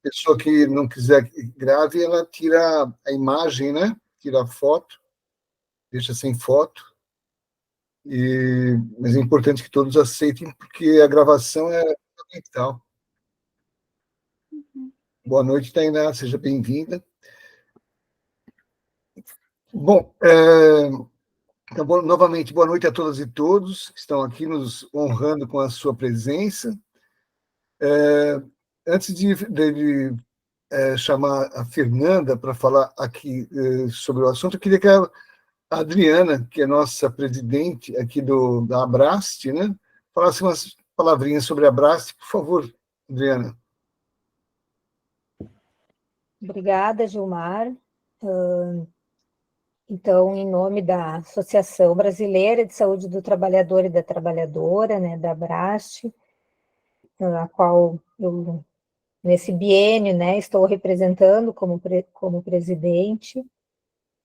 pessoa que não quiser que grave, ela tira a imagem, né? Tira a foto, deixa sem foto. Mas é importante que todos aceitem, porque a gravação é fundamental. Boa noite, Tainá, seja bem-vinda. Bom, então, novamente, boa noite a todas e todos que estão aqui nos honrando com a sua presença. Antes de chamar a Fernanda para falar aqui sobre o assunto, eu queria que a Adriana, que é nossa presidente aqui da Abraste, né, falasse umas palavrinhas sobre a Abraste, por favor, Adriana. Obrigada, Gilmar. Então, em nome da Associação Brasileira de Saúde do Trabalhador e da Trabalhadora, né, da Abraste, a qual eu, nesse biênio, né, estou representando como presidente,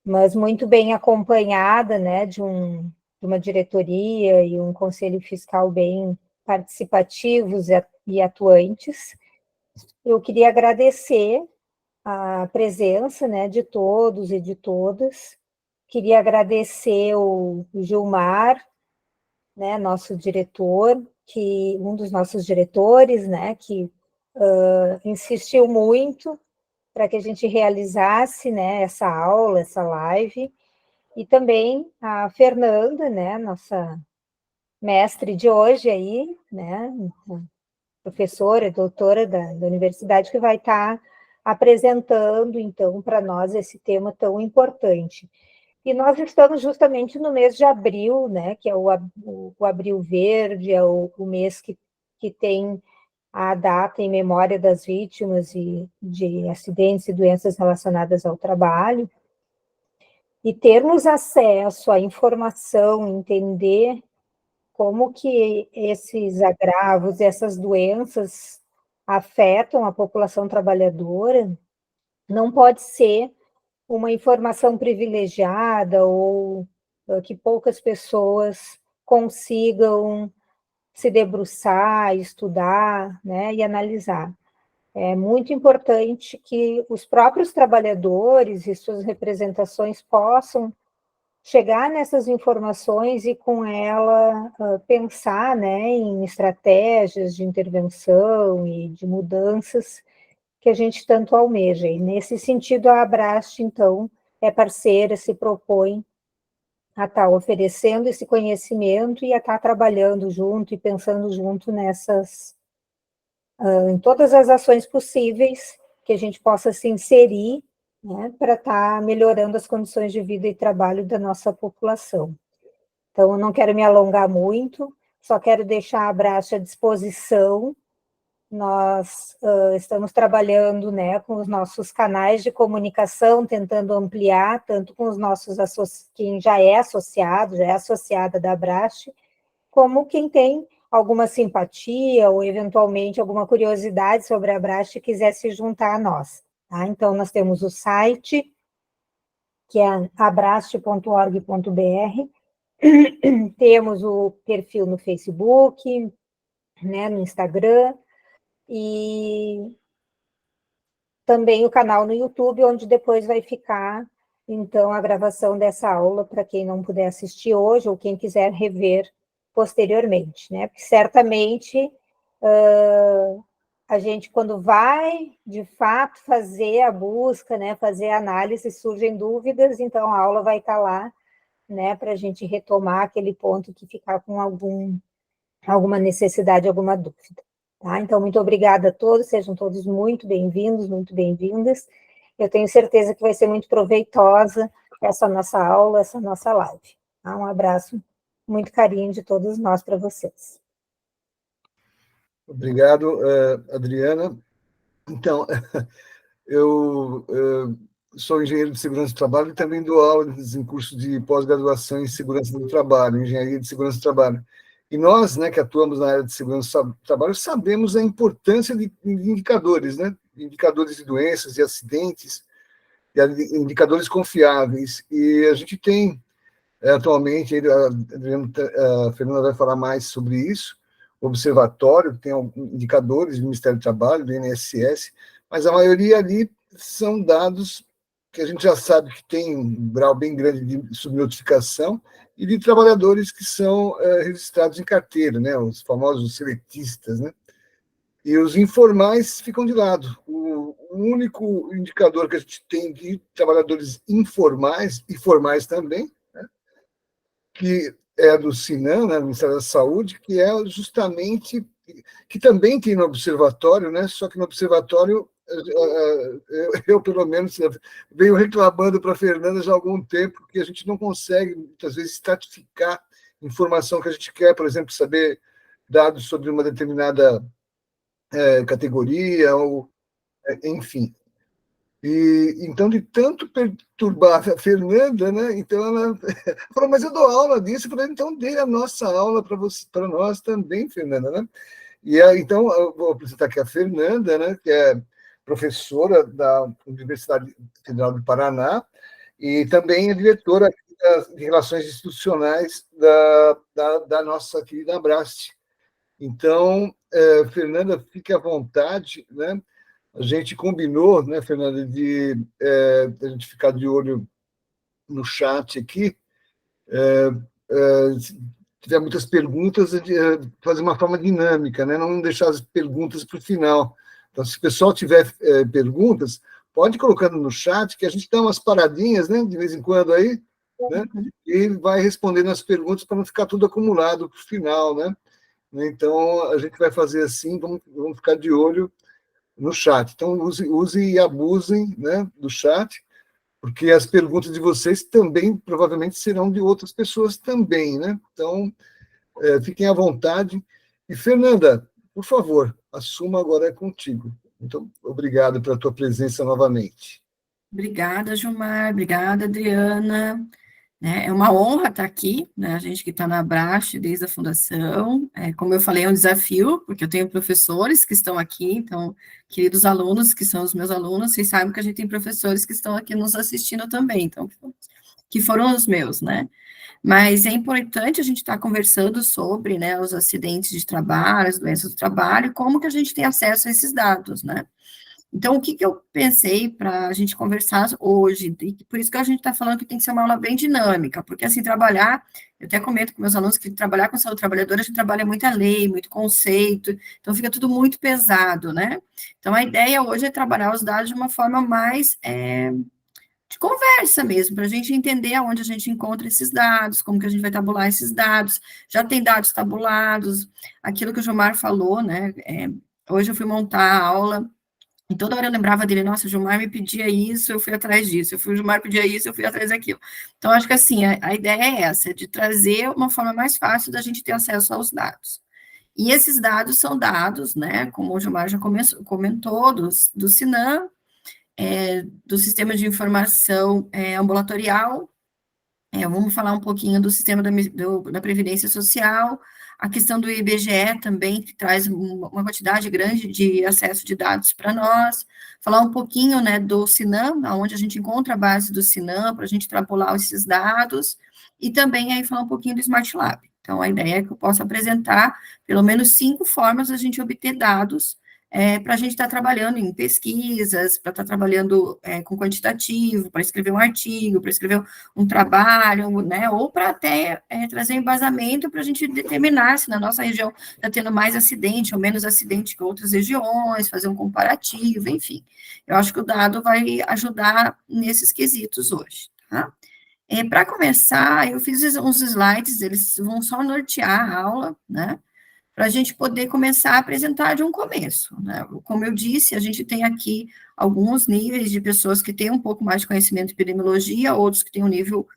mas muito bem acompanhada, né, de uma diretoria e um conselho fiscal bem participativos e atuantes. Eu queria agradecer a presença, né, de todos e de todas. Queria agradecer o Gilmar, né, nosso diretor, um dos nossos diretores, né, que insistiu muito para que a gente realizasse, né, essa aula, essa live, e também a Fernanda, né, nossa mestre de hoje aí, né, professora, doutora da universidade, que vai estar apresentando, então, para nós esse tema tão importante. E nós estamos justamente no mês de abril, né, que é o Abril Verde, é o mês que tem a data em memória das vítimas de acidentes e doenças relacionadas ao trabalho, e termos acesso à informação, entender como que esses agravos, essas doenças afetam a população trabalhadora, não pode ser uma informação privilegiada ou que poucas pessoas consigam se debruçar, estudar, né, e analisar. É muito importante que os próprios trabalhadores e suas representações possam chegar nessas informações e com ela pensar, né, em estratégias de intervenção e de mudanças que a gente tanto almeja. E nesse sentido, a Abraste, então, é parceira, se propõe a estar oferecendo esse conhecimento e a estar trabalhando junto e pensando junto em todas as ações possíveis que a gente possa se inserir, né, para estar melhorando as condições de vida e trabalho da nossa população. Então, eu não quero me alongar muito, só quero deixar a Abraste à disposição. Nós estamos trabalhando, né, com os nossos canais de comunicação, tentando ampliar, tanto com os nossos quem já é associada da Abraste, como quem tem alguma simpatia ou, eventualmente, alguma curiosidade sobre a Abraste e quiser se juntar a nós. Tá? Então, nós temos o site, que é abraste.org.br, temos o perfil no Facebook, né, no Instagram, e também o canal no YouTube, onde depois vai ficar, então, a gravação dessa aula para quem não puder assistir hoje ou quem quiser rever posteriormente, né? Porque certamente a gente, quando vai, de fato, fazer a busca, né, fazer a análise, surgem dúvidas, então a aula vai estar lá, né, para a gente retomar aquele ponto que ficar com alguma necessidade, alguma dúvida. Tá? Então, muito obrigada a todos, sejam todos muito bem-vindos, muito bem-vindas. Eu tenho certeza que vai ser muito proveitosa essa nossa aula, essa nossa live. Tá? Um abraço, muito carinho de todos nós para vocês. Obrigado, Adriana. Então, eu sou engenheiro de segurança do trabalho e também dou aulas em curso de pós-graduação em segurança do trabalho, engenharia de segurança do trabalho. E nós, né, que atuamos na área de segurança do trabalho, sabemos a importância de indicadores, né? Indicadores de doenças, de acidentes, indicadores confiáveis. E a gente tem, atualmente, a Fernanda vai falar mais sobre isso, observatório, que tem indicadores do Ministério do Trabalho, do INSS, mas a maioria ali são dados que a gente já sabe que tem um grau bem grande de subnotificação e de trabalhadores que são registrados em carteira, né, os famosos seletistas, né, e os informais ficam de lado. O único indicador que a gente tem de trabalhadores informais e formais também, né, que é do SINAM, né, do Ministério da Saúde, que é justamente, que também tem no observatório, né, só que no observatório eu, pelo menos, venho reclamando para a Fernanda já há algum tempo que a gente não consegue, muitas vezes, estratificar informação que a gente quer, por exemplo, saber dados sobre uma determinada categoria, ou, enfim. E, então, de tanto perturbar a Fernanda, né, então ela falou, mas eu dou aula disso, eu falei, então dê a nossa aula para nós também, Fernanda, né? E então eu vou apresentar aqui a Fernanda, né, que é professora da Universidade Federal do Paraná e também é diretora de Relações Institucionais da nossa querida Abrast. Então, Fernanda, fique à vontade, né? A gente combinou, né, Fernanda, de a gente ficar de olho no chat aqui, se tiver muitas perguntas, fazer uma forma dinâmica, né? Não deixar as perguntas para o final. Então, se o pessoal tiver perguntas, pode ir colocando no chat, que a gente dá umas paradinhas, né, de vez em quando aí, né? E vai respondendo as perguntas para não ficar tudo acumulado para o final, né? Então, a gente vai fazer assim, vamos ficar de olho no chat. Então, use e abusem, né, do chat, porque as perguntas de vocês também provavelmente serão de outras pessoas também, né? Então, fiquem à vontade. E, Fernanda, por favor, assuma agora é contigo. Muito obrigado pela tua presença novamente. Obrigada, Gilmar. Obrigada, Adriana. É uma honra estar aqui, né? A gente que está na Abrast desde a fundação. Como eu falei, é um desafio, porque eu tenho professores que estão aqui, então, queridos alunos, que são os meus alunos, vocês sabem que a gente tem professores que estão aqui nos assistindo também, então, que foram os meus, né? Mas é importante a gente estar conversando sobre, né, os acidentes de trabalho, as doenças do trabalho, e como que a gente tem acesso a esses dados, né? Então, o que eu pensei para a gente conversar hoje, e por isso que a gente está falando que tem que ser uma aula bem dinâmica, porque, assim, trabalhar, eu até comento com meus alunos que trabalhar com saúde trabalhadora, a gente trabalha muita lei, muito conceito, então fica tudo muito pesado, né? Então, a ideia hoje é trabalhar os dados de uma forma mais de conversa mesmo, para a gente entender aonde a gente encontra esses dados, como que a gente vai tabular esses dados, já tem dados tabulados, aquilo que o Gilmar falou, né? Hoje eu fui montar a aula, e toda hora eu lembrava dele, nossa, o Gilmar me pedia isso, eu fui atrás disso, o Gilmar pedia isso, eu fui atrás daquilo. Então, acho que assim, a ideia é essa, de trazer uma forma mais fácil da gente ter acesso aos dados. E esses dados são dados, né, como o Gilmar já comentou, do SINAM, do Sistema de Informação Ambulatorial, vamos falar um pouquinho do sistema da Previdência Social, a questão do IBGE também, que traz uma quantidade grande de acesso de dados para nós, falar um pouquinho, né, do SINAM, onde a gente encontra a base do SINAM, para a gente extrapolar esses dados, e também aí falar um pouquinho do Smart Lab. Então, a ideia é que eu possa apresentar pelo menos 5 formas da gente obter dados, para a gente estar trabalhando em pesquisas, para estar trabalhando com quantitativo, para escrever um artigo, para escrever um trabalho, né, ou para até trazer embasamento para a gente determinar se na nossa região está tendo mais acidente ou menos acidente que outras regiões, fazer um comparativo, enfim. Eu acho que o dado vai ajudar nesses quesitos hoje, tá? Para começar, eu fiz uns slides, eles vão só nortear a aula, né, para a gente poder começar a apresentar de um começo, né? Como eu disse, a gente tem aqui alguns níveis de pessoas que têm um pouco mais de conhecimento de epidemiologia, outros que têm um nível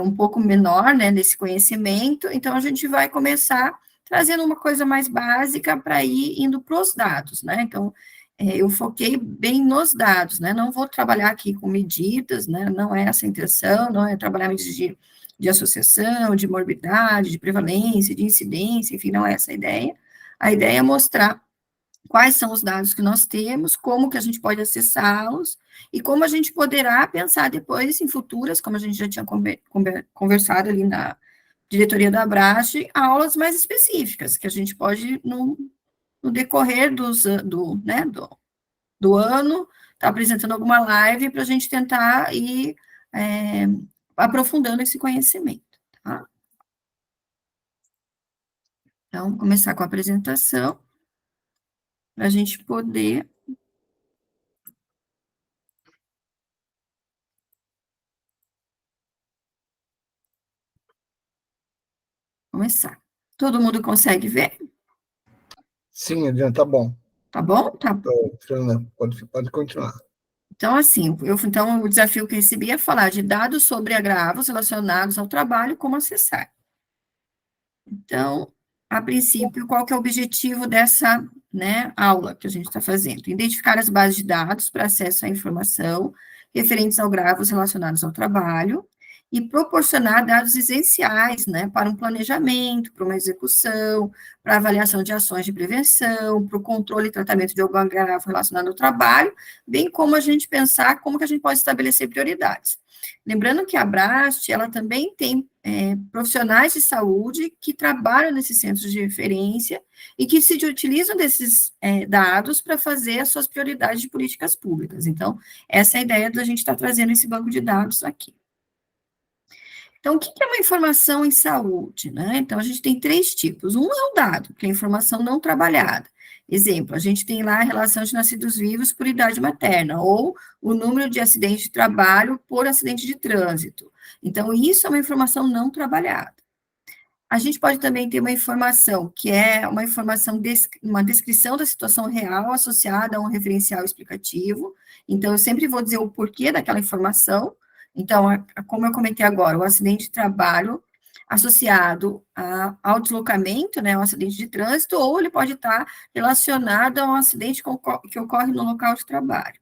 um pouco menor, né, desse conhecimento, então a gente vai começar trazendo uma coisa mais básica para ir indo para os dados, né? Então, eu foquei bem nos dados, né? Não vou trabalhar aqui com medidas, né? Não é essa a intenção, não é trabalhar medidas de associação, de morbidade, de prevalência, de incidência, enfim, não é essa a ideia. A ideia é mostrar quais são os dados que nós temos, como que a gente pode acessá-los, e como a gente poderá pensar depois em futuras, como a gente já tinha conversado ali diretoria da Abraste, aulas mais específicas, que a gente pode, no decorrer do ano, estar apresentando alguma live para a gente tentar ir aprofundando esse conhecimento, tá? Então, vou começar com a apresentação, para a gente poder começar. Todo mundo consegue ver? Sim, Adriana, tá bom. Tá bom? Tá. Fernanda, pode continuar. Então, assim, então, o desafio que eu recebi é falar de dados sobre agravos relacionados ao trabalho, como acessar. Então, a princípio, qual que é o objetivo dessa, aula que a gente está fazendo? Identificar as bases de dados para acesso à informação referentes a agravos relacionados ao trabalho e proporcionar dados essenciais, para um planejamento, para uma execução, para avaliação de ações de prevenção, para o controle e tratamento de algum agravo relacionado ao trabalho, bem como a gente pensar como que a gente pode estabelecer prioridades. Lembrando que a Abraste, ela também tem profissionais de saúde que trabalham nesses centros de referência e que se utilizam desses dados para fazer as suas prioridades de políticas públicas. Então, essa é a ideia da gente estar trazendo esse banco de dados aqui. Então, o que é uma informação em saúde, Então, a gente tem 3 tipos. Um é o dado, que é a informação não trabalhada. Exemplo, a gente tem lá a relação de nascidos vivos por idade materna, ou o número de acidentes de trabalho por acidente de trânsito. Então, isso é uma informação não trabalhada. A gente pode também ter uma informação, que é uma informação, uma descrição da situação real associada a um referencial explicativo. Então, eu sempre vou dizer o porquê daquela informação. Então, como eu comentei agora, o acidente de trabalho associado ao deslocamento, ao acidente de trânsito, ou ele pode estar relacionado a um acidente que ocorre no local de trabalho.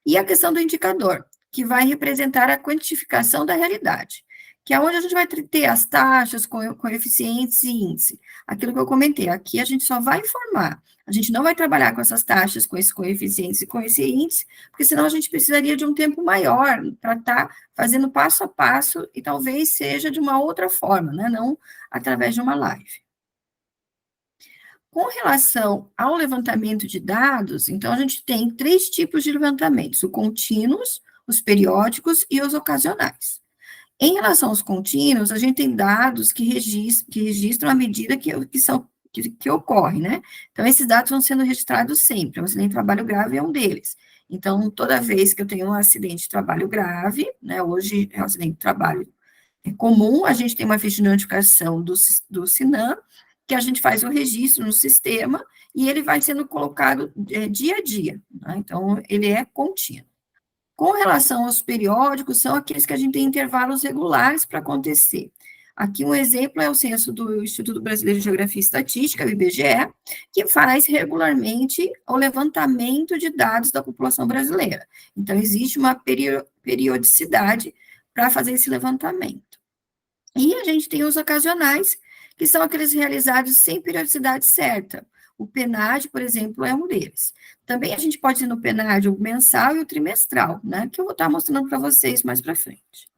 E a questão do indicador, que vai representar a quantificação da realidade, que é onde a gente vai ter as taxas, coeficientes e índice. Aquilo que eu comentei, aqui a gente só vai informar, a gente não vai trabalhar com essas taxas, com esses coeficientes e com esse índice, porque senão a gente precisaria de um tempo maior para estar fazendo passo a passo, e talvez seja de uma outra forma, não através de uma live. Com relação ao levantamento de dados, então, a gente tem 3 tipos de levantamentos: os contínuos, os periódicos e os ocasionais. Em relação aos contínuos, a gente tem dados que registram a medida que ocorre, Então, esses dados vão sendo registrados sempre. O acidente de trabalho grave é um deles. Então, toda vez que eu tenho um acidente de trabalho grave, hoje é um acidente de trabalho comum, a gente tem uma ficha de notificação do SINAM, que a gente faz o registro no sistema, e ele vai sendo colocado dia a dia, Então, ele é contínuo. Com relação aos periódicos, são aqueles que a gente tem intervalos regulares para acontecer. Aqui um exemplo é o censo do Instituto Brasileiro de Geografia e Estatística, o IBGE, que faz regularmente o levantamento de dados da população brasileira. Então, existe uma periodicidade para fazer esse levantamento. E a gente tem os ocasionais, que são aqueles realizados sem periodicidade certa. O PNAD, por exemplo, é um deles. Também a gente pode ter no PNAD o mensal e o trimestral, que eu vou estar mostrando para vocês mais para frente.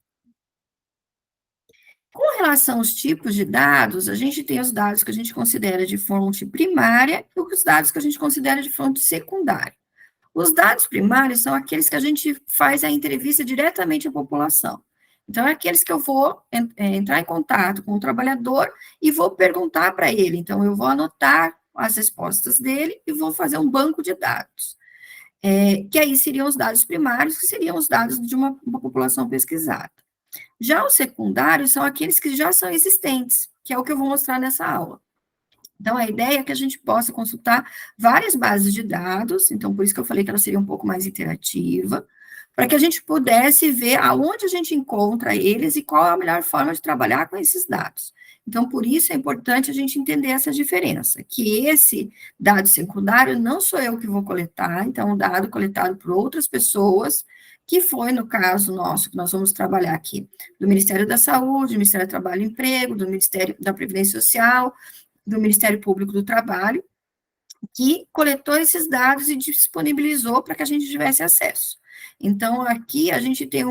Com relação aos tipos de dados, a gente tem os dados que a gente considera de fonte primária e os dados que a gente considera de fonte secundária. Os dados primários são aqueles que a gente faz a entrevista diretamente à população. Então, é aqueles que eu vou entrar em contato com o trabalhador e vou perguntar para ele. Então, eu vou anotar as respostas dele e vou fazer um banco de dados. Que aí seriam os dados primários, que seriam os dados de uma população pesquisada. Já os secundários são aqueles que já são existentes, que é o que eu vou mostrar nessa aula. Então, a ideia é que a gente possa consultar várias bases de dados, então, por isso que eu falei que ela seria um pouco mais interativa, para que a gente pudesse ver aonde a gente encontra eles e qual é a melhor forma de trabalhar com esses dados. Então, por isso é importante a gente entender essa diferença, que esse dado secundário não sou eu que vou coletar, então, um dado coletado por outras pessoas, que foi, no caso nosso, que nós vamos trabalhar aqui, do Ministério da Saúde, do Ministério do Trabalho e Emprego, do Ministério da Previdência Social, do Ministério Público do Trabalho, que coletou esses dados e disponibilizou para que a gente tivesse acesso. Então, aqui a gente tem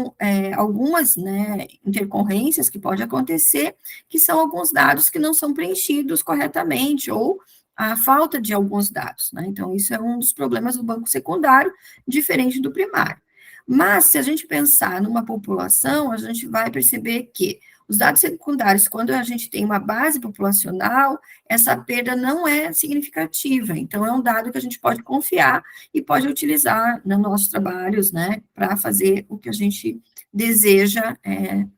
algumas, né, intercorrências que pode acontecer, que são alguns dados que não são preenchidos corretamente, ou a falta de alguns dados, né? Então, isso é um dos problemas do banco secundário, diferente do primário. Mas, se a gente pensar numa população, a gente vai perceber que os dados secundários, quando a gente tem uma base populacional, essa perda não é significativa. Então, é um dado que a gente pode confiar e pode utilizar nos nossos trabalhos, né, para fazer o que a gente deseja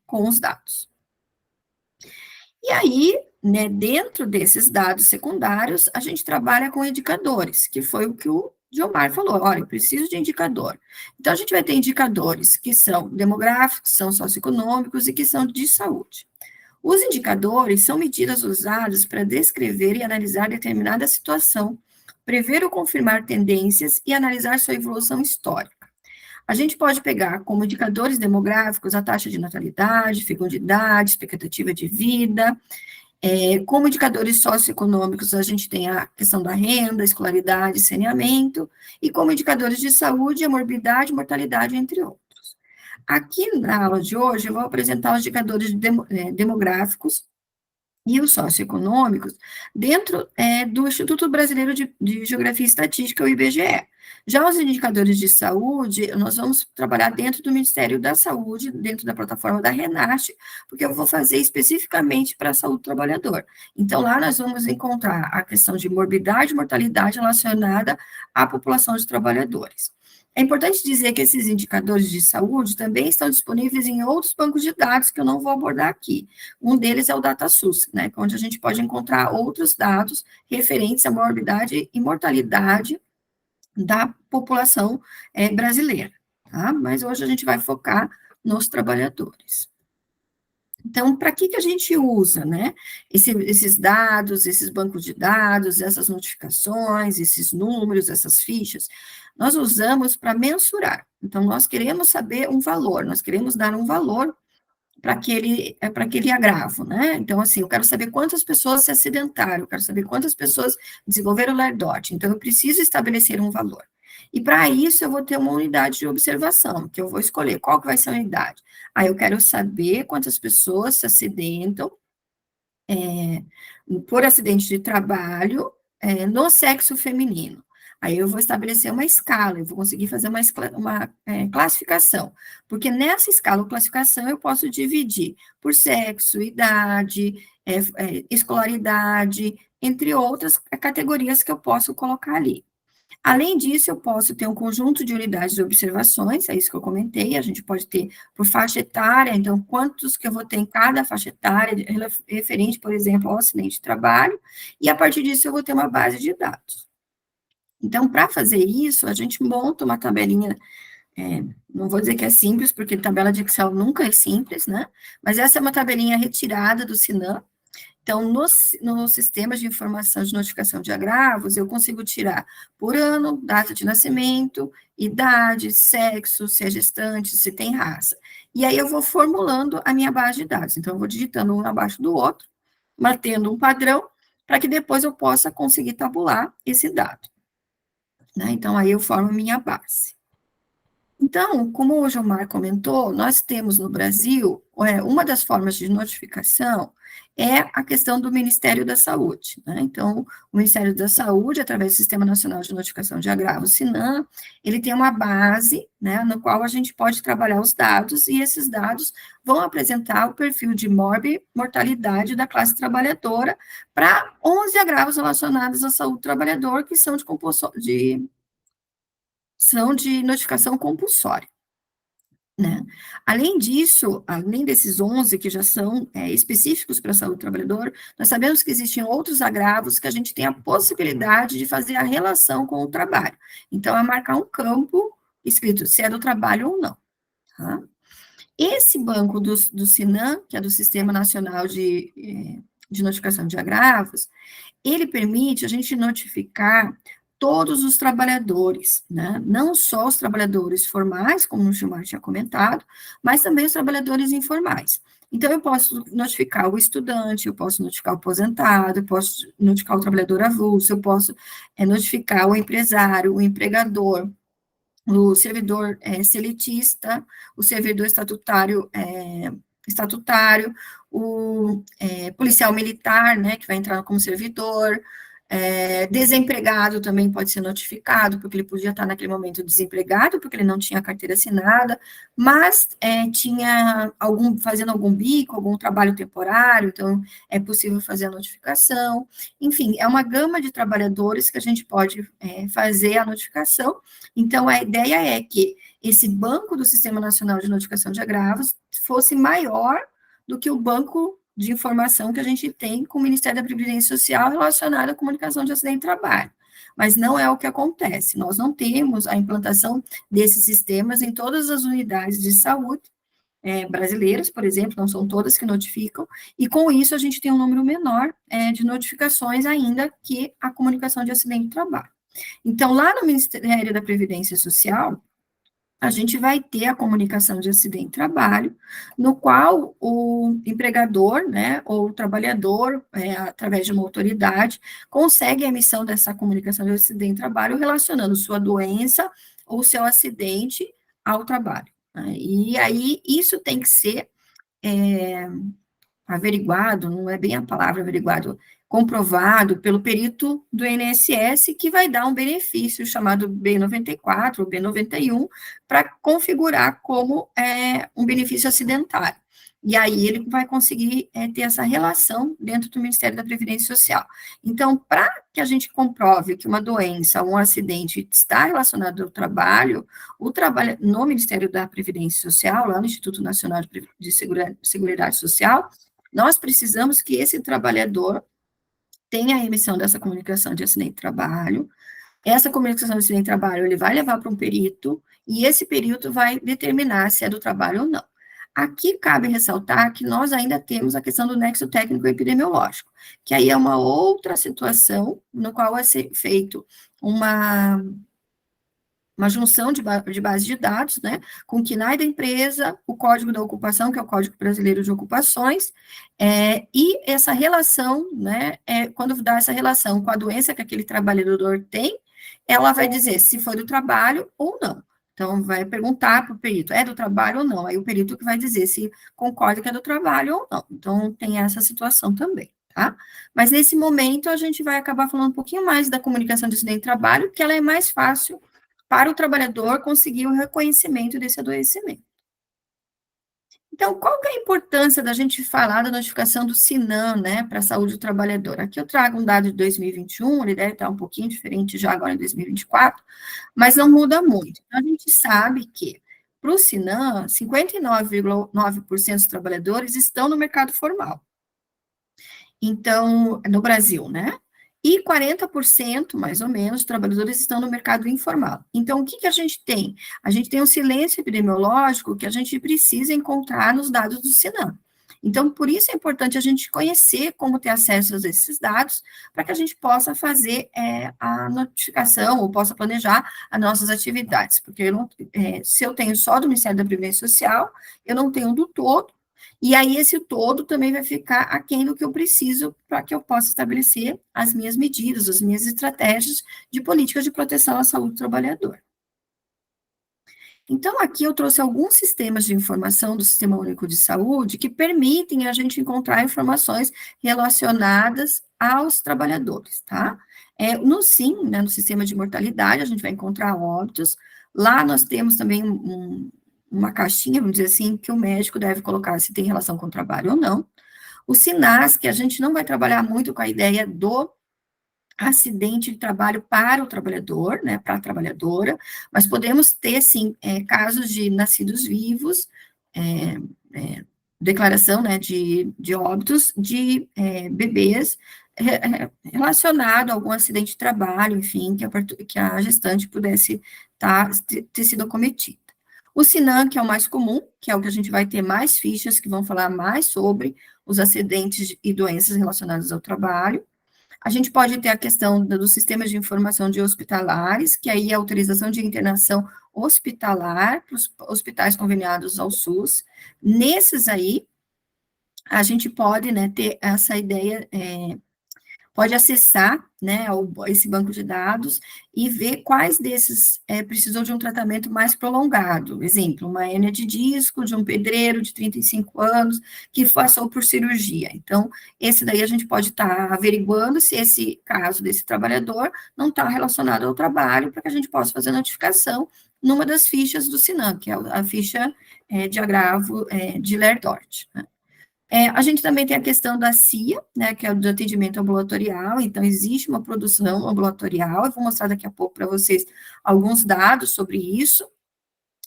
com os dados. E aí, né, dentro desses dados secundários, a gente trabalha com indicadores, que foi o que o Gilmar falou, olha, eu preciso de indicador. Então, a gente vai ter indicadores que são demográficos, são socioeconômicos e que são de saúde. Os indicadores são medidas usadas para descrever e analisar determinada situação, prever ou confirmar tendências e analisar sua evolução histórica. A gente pode pegar como indicadores demográficos a taxa de natalidade, fecundidade, expectativa de vida. Como indicadores socioeconômicos, a gente tem a questão da renda, escolaridade, saneamento, e como indicadores de saúde, a morbidade, mortalidade, entre outros. Aqui na aula de hoje, eu vou apresentar os indicadores demográficos e os socioeconômicos dentro do Instituto Brasileiro de Geografia e Estatística, o IBGE. Já os indicadores de saúde, nós vamos trabalhar dentro do Ministério da Saúde, dentro da plataforma da RENAST, porque eu vou fazer especificamente para a saúde do trabalhador. Então, lá nós vamos encontrar a questão de morbidade e mortalidade relacionada à população de trabalhadores. É importante dizer que esses indicadores de saúde também estão disponíveis em outros bancos de dados que eu não vou abordar aqui. Um deles é o DataSUS, né, onde a gente pode encontrar outros dados referentes à morbidade e mortalidade da população brasileira, tá? Mas hoje a gente vai focar nos trabalhadores. Então, para que a gente usa, né, esses dados, esses bancos de dados, essas notificações, esses números, essas fichas? Nós usamos para mensurar. Então, nós queremos saber um valor, nós queremos dar um valor para aquele agravo, né? Então, assim, eu quero saber quantas pessoas se acidentaram, eu quero saber quantas pessoas desenvolveram lerdose, então eu preciso estabelecer um valor. E para isso eu vou ter uma unidade de observação, que eu vou escolher qual que vai ser a unidade. Aí eu quero saber quantas pessoas se acidentam por acidente de trabalho no sexo feminino. Aí eu vou estabelecer uma escala, eu vou conseguir fazer uma classificação, porque nessa escala ou classificação eu posso dividir por sexo, idade, escolaridade, entre outras categorias que eu posso colocar ali. Além disso, eu posso ter um conjunto de unidades de observações, é isso que eu comentei, a gente pode ter por faixa etária, então, quantos que eu vou ter em cada faixa etária, referente, por exemplo, ao acidente de trabalho, e a partir disso eu vou ter uma base de dados. Então, para fazer isso, a gente monta uma tabelinha, não vou dizer que é simples, porque tabela de Excel nunca é simples, né? Mas essa é uma tabelinha retirada do SINAM. Então, nos sistemas de informação de notificação de agravos, eu consigo tirar por ano, data de nascimento, idade, sexo, se é gestante, se tem raça. E aí eu vou formulando a minha base de dados. Então, eu vou digitando um abaixo do outro, mantendo um padrão, para que depois eu possa conseguir tabular esse dado. Né? Então, aí eu formo minha base. Então, como o Gilmar comentou, nós temos no Brasil, uma das formas de notificação é a questão do Ministério da Saúde, né? Então, o Ministério da Saúde, através do Sistema Nacional de Notificação de Agravos, SINAM, ele tem uma base, né, no qual a gente pode trabalhar os dados, e esses dados vão apresentar o perfil de mortalidade da classe trabalhadora para 11 agravos relacionados à saúde do trabalhador, que são de notificação compulsória, né? Além disso, além desses 11 que já são específicos para a saúde do trabalhador, nós sabemos que existem outros agravos que a gente tem a possibilidade de fazer a relação com o trabalho. Então, é marcar um campo escrito se é do trabalho ou não, tá? Esse banco do SINAM, que é do Sistema Nacional de Notificação de Agravos, ele permite a gente notificar todos os trabalhadores, né? Não só os trabalhadores formais, como o Gilmar tinha comentado, mas também os trabalhadores informais. Então, eu posso notificar o estudante, eu posso notificar o aposentado, eu posso notificar o trabalhador avulso, eu posso notificar o empresário, o empregador, o servidor seletista, o servidor estatutário, o policial militar, né, que vai entrar como servidor, desempregado também pode ser notificado, porque ele podia estar naquele momento desempregado, porque ele não tinha carteira assinada, mas tinha fazendo algum bico, algum trabalho temporário, então é possível fazer a notificação. Enfim, é uma gama de trabalhadores que a gente pode fazer a notificação. Então, a ideia é que esse banco do Sistema Nacional de Notificação de Agravos fosse maior do que o banco de informação que a gente tem com o Ministério da Previdência Social relacionado à comunicação de acidente de trabalho. Mas não é o que acontece. Nós não temos a implantação desses sistemas em todas as unidades de saúde brasileiras, por exemplo, não são todas que notificam, e com isso a gente tem um número menor de notificações ainda que a comunicação de acidente de trabalho. Então, lá no Ministério da Previdência Social, a gente vai ter a comunicação de acidente de trabalho, no qual o empregador, né, ou o trabalhador, através de uma autoridade, consegue a emissão dessa comunicação de acidente de trabalho relacionando sua doença ou seu acidente ao trabalho, né? E aí, isso tem que ser averiguado, não é bem a palavra averiguado, comprovado pelo perito do INSS, que vai dar um benefício chamado B94 ou B91, para configurar como um benefício acidentário. E aí ele vai conseguir ter essa relação dentro do Ministério da Previdência Social. Então, para que a gente comprove que uma doença ou um acidente está relacionado ao trabalho, no Ministério da Previdência Social, lá no Instituto Nacional de Seguridade Social, nós precisamos que esse trabalhador tenha a emissão dessa comunicação de acidente de trabalho. Essa comunicação de acidente de trabalho ele vai levar para um perito, e esse perito vai determinar se é do trabalho ou não. Aqui cabe ressaltar que nós ainda temos a questão do nexo técnico epidemiológico, que aí é uma outra situação no qual vai ser feito uma junção de base de dados, né, com o KNAI da empresa, o Código da Ocupação, que é o Código Brasileiro de Ocupações, e essa relação, né, quando dá essa relação com a doença que aquele trabalhador tem, ela vai dizer se foi do trabalho ou não. Então, vai perguntar para o perito, é do trabalho ou não? Aí o perito que vai dizer se concorda que é do trabalho ou não. Então, tem essa situação também, tá? Mas, nesse momento, a gente vai acabar falando um pouquinho mais da comunicação de acidente de trabalho, que ela é mais fácil para o trabalhador conseguir o reconhecimento desse adoecimento. Então, qual que é a importância da gente falar da notificação do SINAM, né, para a saúde do trabalhador? Aqui eu trago um dado de 2021, ele deve estar um pouquinho diferente já agora em 2024, mas não muda muito. Então, a gente sabe que, para o SINAM, 59,9% dos trabalhadores estão no mercado formal. Então, no Brasil, né? E 40%, mais ou menos, dos trabalhadores estão no mercado informal. Então, o que a gente tem? A gente tem um silêncio epidemiológico que a gente precisa encontrar nos dados do SINAM. Então, por isso é importante a gente conhecer como ter acesso a esses dados, para que a gente possa fazer a notificação, ou possa planejar as nossas atividades. Porque se eu tenho só do Ministério da Previdência Social, eu não tenho do todo, e aí esse todo também vai ficar aquém do que eu preciso para que eu possa estabelecer as minhas medidas, as minhas estratégias de políticas de proteção à saúde do trabalhador. Então, aqui eu trouxe alguns sistemas de informação do Sistema Único de Saúde que permitem a gente encontrar informações relacionadas aos trabalhadores, tá? No SIM, né, no Sistema de Mortalidade, a gente vai encontrar óbitos. Lá nós temos também uma caixinha, vamos dizer assim, que o médico deve colocar se tem relação com o trabalho ou não. O SINAS, que a gente não vai trabalhar muito com a ideia do acidente de trabalho para o trabalhador, né, para a trabalhadora, mas podemos ter, sim, casos de nascidos vivos, declaração, né, de óbitos de bebês relacionado a algum acidente de trabalho, enfim, que a gestante pudesse ter sido acometida. O SINAM, que é o mais comum, que é o que a gente vai ter mais fichas que vão falar mais sobre os acidentes e doenças relacionadas ao trabalho. A gente pode ter a questão dos sistemas de informação de hospitalares, que aí é a autorização de internação hospitalar para os hospitais conveniados ao SUS. Nesses aí, a gente pode, né, ter essa ideia, pode acessar, né, esse banco de dados e ver quais desses precisam de um tratamento mais prolongado. Exemplo, uma hérnia de disco de um pedreiro de 35 anos que passou por cirurgia. Então, esse daí a gente pode estar averiguando se esse caso desse trabalhador não está relacionado ao trabalho, para que a gente possa fazer a notificação numa das fichas do SINAM, que é a ficha de agravo de Ler-Dort, né? A gente também tem a questão da CIA, né, que é o do atendimento ambulatorial, então existe uma produção ambulatorial, eu vou mostrar daqui a pouco para vocês alguns dados sobre isso.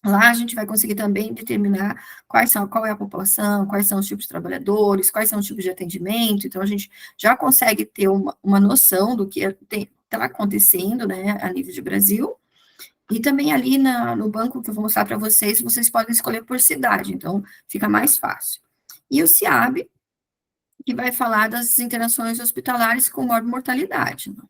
Lá a gente vai conseguir também determinar qual é a população, quais são os tipos de trabalhadores, quais são os tipos de atendimento, então a gente já consegue ter uma noção do que está acontecendo, né, a nível de Brasil. E também ali no banco que eu vou mostrar para vocês, vocês podem escolher por cidade, então fica mais fácil. E o CIAB, que vai falar das internações hospitalares com morbimortalidade, né?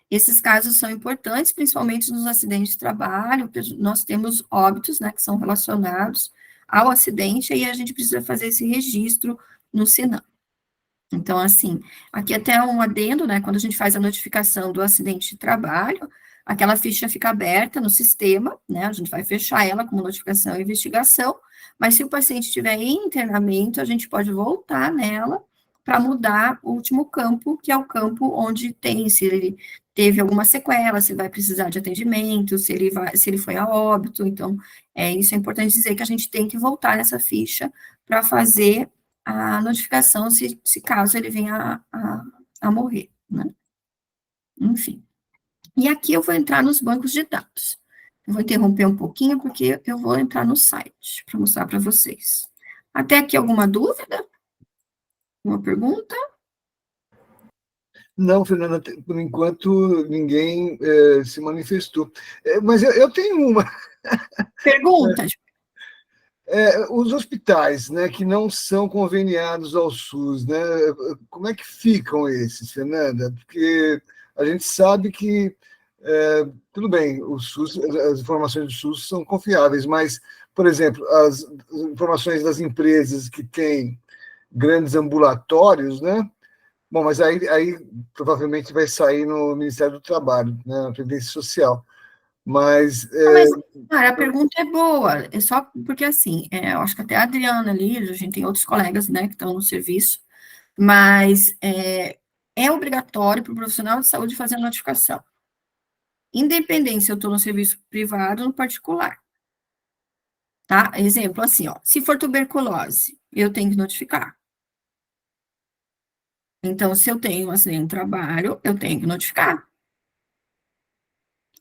Esses casos são importantes, principalmente nos acidentes de trabalho, porque nós temos óbitos, né, que são relacionados ao acidente, e a gente precisa fazer esse registro no SINAM. Então, assim, aqui até um adendo, né, quando a gente faz a notificação do acidente de trabalho, aquela ficha fica aberta no sistema, né, a gente vai fechar ela como notificação e investigação, mas se o paciente estiver em internamento, a gente pode voltar nela para mudar o último campo, que é o campo onde tem, se ele teve alguma sequela, se vai precisar de atendimento, se ele foi a óbito, então, isso é importante dizer que a gente tem que voltar nessa ficha para fazer a notificação, se caso ele venha a morrer, né? Enfim. E aqui eu vou entrar nos bancos de dados. Eu vou interromper um pouquinho, porque eu vou entrar no site, para mostrar para vocês. Até aqui alguma dúvida? Uma pergunta? Não, Fernanda, por enquanto ninguém se manifestou. Mas eu tenho uma. Pergunta? Os hospitais, né, que não são conveniados ao SUS, né, como é que ficam esses, Fernanda? Porque a gente sabe que, tudo bem, o SUS, as informações do SUS são confiáveis, mas, por exemplo, as informações das empresas que têm grandes ambulatórios, né? Bom, mas aí provavelmente vai sair no Ministério do Trabalho, né, na Previdência Social. Mas, Mas, cara, a pergunta é boa, é só porque, assim, eu acho que até a Adriana ali, a gente tem outros colegas, né, que estão no serviço, mas é obrigatório para o profissional de saúde fazer a notificação, independente se eu estou no serviço privado ou no particular, tá? Exemplo, assim, ó, se for tuberculose, eu tenho que notificar. Então, se eu tenho um acidente no trabalho, eu tenho que notificar.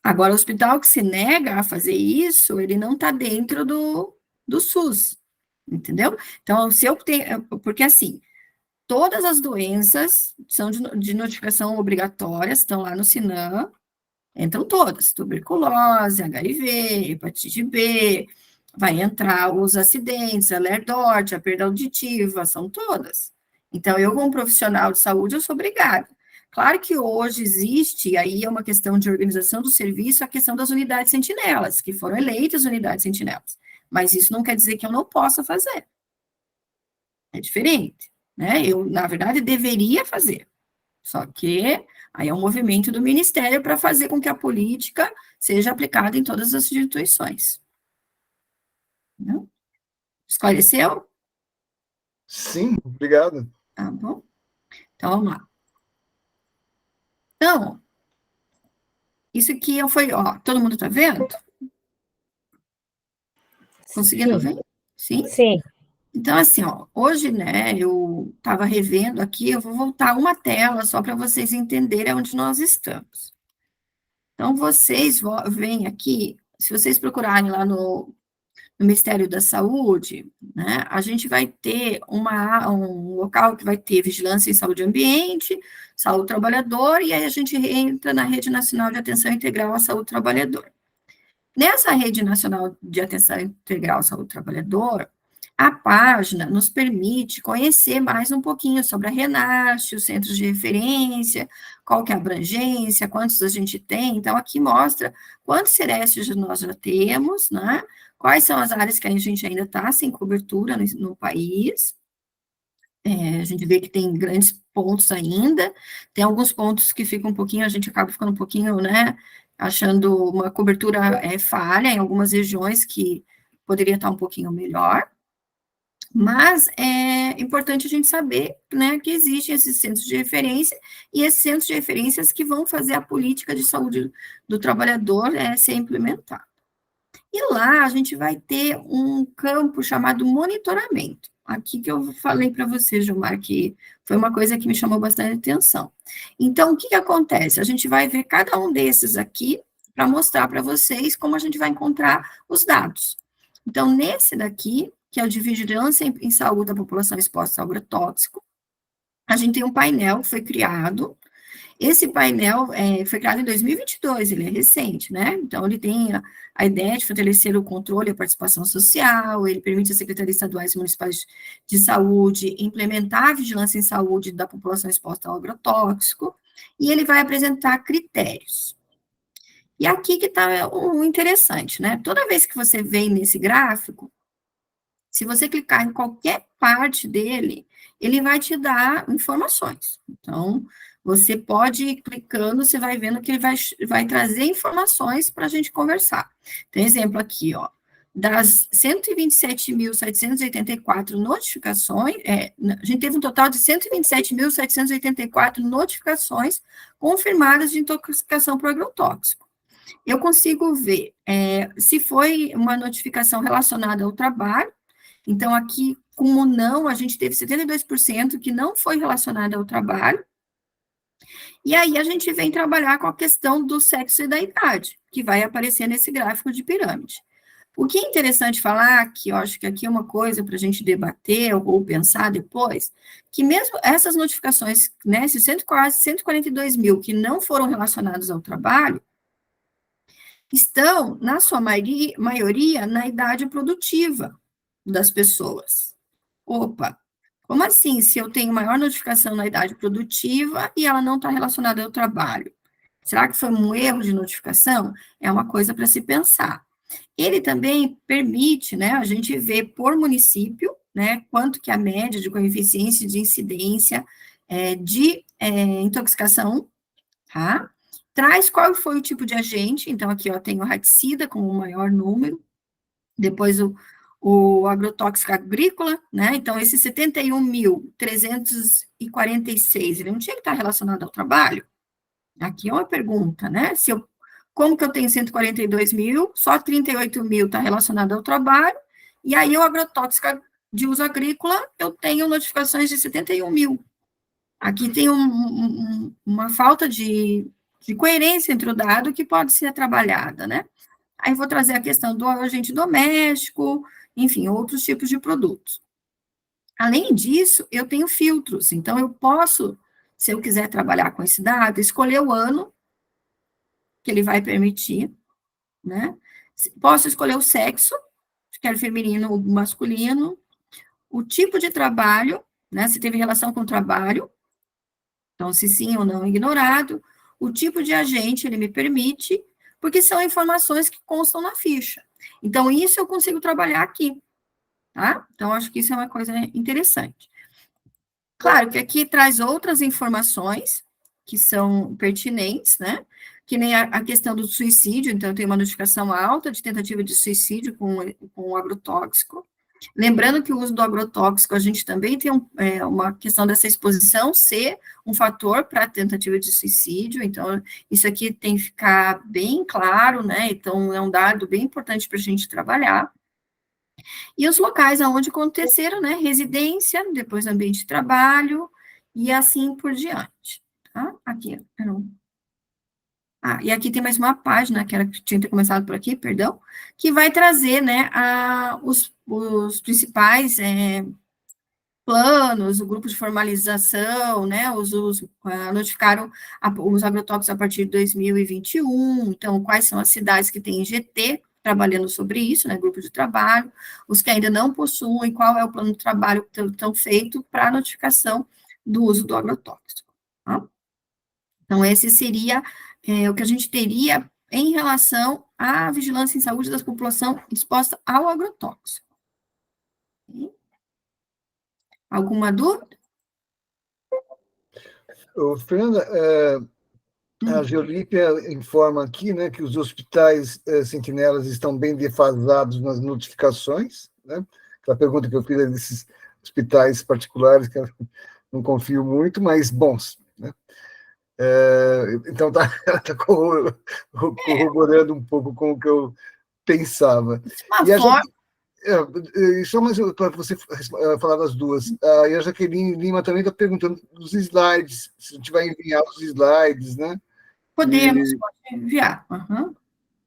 Agora, o hospital que se nega a fazer isso, ele não está dentro do SUS, entendeu? Então, se eu tenho, porque assim, todas as doenças são de notificação obrigatória, estão lá no SINAM, entram todas, tuberculose, HIV, hepatite B, vai entrar os acidentes, a Ler-Dort, a perda auditiva, são todas. Então, eu como profissional de saúde, eu sou obrigada. Claro que hoje existe, aí é uma questão de organização do serviço, a questão das unidades sentinelas, que foram eleitas unidades sentinelas. Mas isso não quer dizer que eu não possa fazer. É diferente, né? Eu, na verdade, deveria fazer. Só que aí é um movimento do Ministério para fazer com que a política seja aplicada em todas as instituições. Não? Esclareceu? sim, obrigado. Tá bom? Então, vamos lá. Então, isso aqui foi, ó, todo mundo tá vendo? Conseguindo ver? Sim? Sim. Então, assim, ó, hoje, né, eu estava revendo aqui, eu vou voltar uma tela só para vocês entenderem onde nós estamos. Então, vocês veem aqui, se vocês procurarem lá no Ministério da Saúde, né, a gente vai ter um local que vai ter vigilância em saúde e ambiente, saúde do trabalhador, e aí a gente entra na Rede Nacional de Atenção Integral à Saúde do Trabalhador. Nessa Rede Nacional de Atenção Integral à Saúde do Trabalhador, a página nos permite conhecer mais um pouquinho sobre a RENAST, os centros de referência, qual que é a abrangência, quantos a gente tem. Então, aqui mostra quantos CERESTs nós já temos, né? Quais são as áreas que a gente ainda está sem cobertura no país. A gente vê que tem grandes pontos ainda, tem alguns pontos que ficam um pouquinho, a gente acaba ficando um pouquinho, né, achando uma cobertura falha em algumas regiões que poderia estar um pouquinho melhor, mas é importante a gente saber, né, que existem esses centros de referência, e esses centros de referências que vão fazer a política de saúde do trabalhador ser implementada. E lá a gente vai ter um campo chamado monitoramento. Aqui que eu falei para você, Gilmar, que foi uma coisa que me chamou bastante atenção. Então, o que acontece? A gente vai ver cada um desses aqui para mostrar para vocês como a gente vai encontrar os dados. Então, nesse daqui, que é o de vigilância em saúde da população exposta ao agrotóxico, a gente tem um painel que foi criado. Esse painel foi criado em 2022, ele é recente, né? Então, ele tem a ideia de fortalecer o controle e a participação social, ele permite às secretarias estaduais e municipais de saúde implementar a vigilância em saúde da população exposta ao agrotóxico, e ele vai apresentar critérios. E aqui que está o interessante, né? Toda vez que você vem nesse gráfico, se você clicar em qualquer parte dele, ele vai te dar informações. Então, você pode ir clicando, você vai vendo que ele vai trazer informações para a gente conversar. Tem exemplo aqui, ó, das 127.784 notificações, a gente teve um total de 127.784 notificações confirmadas de intoxicação por agrotóxico. Eu consigo ver se foi uma notificação relacionada ao trabalho. Então, aqui, como não, a gente teve 72% que não foi relacionado ao trabalho. E aí, a gente vem trabalhar com a questão do sexo e da idade, que vai aparecer nesse gráfico de pirâmide. O que é interessante falar, que eu acho que aqui é uma coisa para a gente debater ou pensar depois, que mesmo essas notificações, né, esses quase 142 mil que não foram relacionados ao trabalho, estão, na sua maioria, na idade produtiva das pessoas. Opa, como assim? Se eu tenho maior notificação na idade produtiva e ela não está relacionada ao trabalho? Será que foi um erro de notificação? É uma coisa para se pensar. Ele também permite, né, a gente ver por município, né, quanto que a média de coeficiência de incidência de intoxicação, tá? Traz qual foi o tipo de agente, então aqui, ó, tem o raticida com o maior número, depois o agrotóxico agrícola, né, então esse 71.346, ele não tinha que estar relacionado ao trabalho? Aqui é uma pergunta, né, como que eu tenho 142 mil, só 38 mil está relacionado ao trabalho, e aí o agrotóxico de uso agrícola, eu tenho notificações de 71 mil. Aqui tem uma falta de coerência entre o dado que pode ser trabalhada, né? Aí vou trazer a questão do agente doméstico, enfim, outros tipos de produtos. Além disso, eu tenho filtros, então eu posso, se eu quiser trabalhar com esse dado, escolher o ano que ele vai permitir, né? Posso escolher o sexo, se quero feminino ou masculino, o tipo de trabalho, né? Se teve relação com o trabalho, então, se sim ou não ignorado, o tipo de agente ele me permite, porque são informações que constam na ficha. Então, isso eu consigo trabalhar aqui, tá? Então, acho que isso é uma coisa interessante. Claro que aqui traz outras informações que são pertinentes, né? Que nem a questão do suicídio, então, tem uma notificação alta de tentativa de suicídio com o agrotóxico. Lembrando que o uso do agrotóxico, a gente também tem uma questão dessa exposição ser um fator para a tentativa de suicídio, então, isso aqui tem que ficar bem claro, né? Então, é um dado bem importante para a gente trabalhar. E os locais onde aconteceram, né? Residência, depois ambiente de trabalho, e assim por diante. Tá? Aqui, e aqui tem mais uma página, que era que tinha que ter começado por aqui, perdão, que vai trazer, né, os principais planos, o grupo de formalização, né, notificaram os agrotóxicos a partir de 2021, então, quais são as cidades que têm GT trabalhando sobre isso, né, grupo de trabalho, os que ainda não possuem, qual é o plano de trabalho que estão feito para a notificação do uso do agrotóxico, tá? Então, esse seria o que a gente teria em relação à vigilância em saúde da população exposta ao agrotóxico. Alguma dúvida? Fernanda, a Geolípia informa aqui, né, que os hospitais sentinelas estão bem defasados nas notificações, né? A pergunta que eu fiz é desses hospitais particulares, que eu não confio muito, mas bons, né? Então, ela está corroborando um pouco com o que eu pensava. Uma E a forma... só mais para você falar das duas. E a Jaqueline Lima também está perguntando dos slides, se a gente vai enviar os slides, né? Podemos, pode enviar.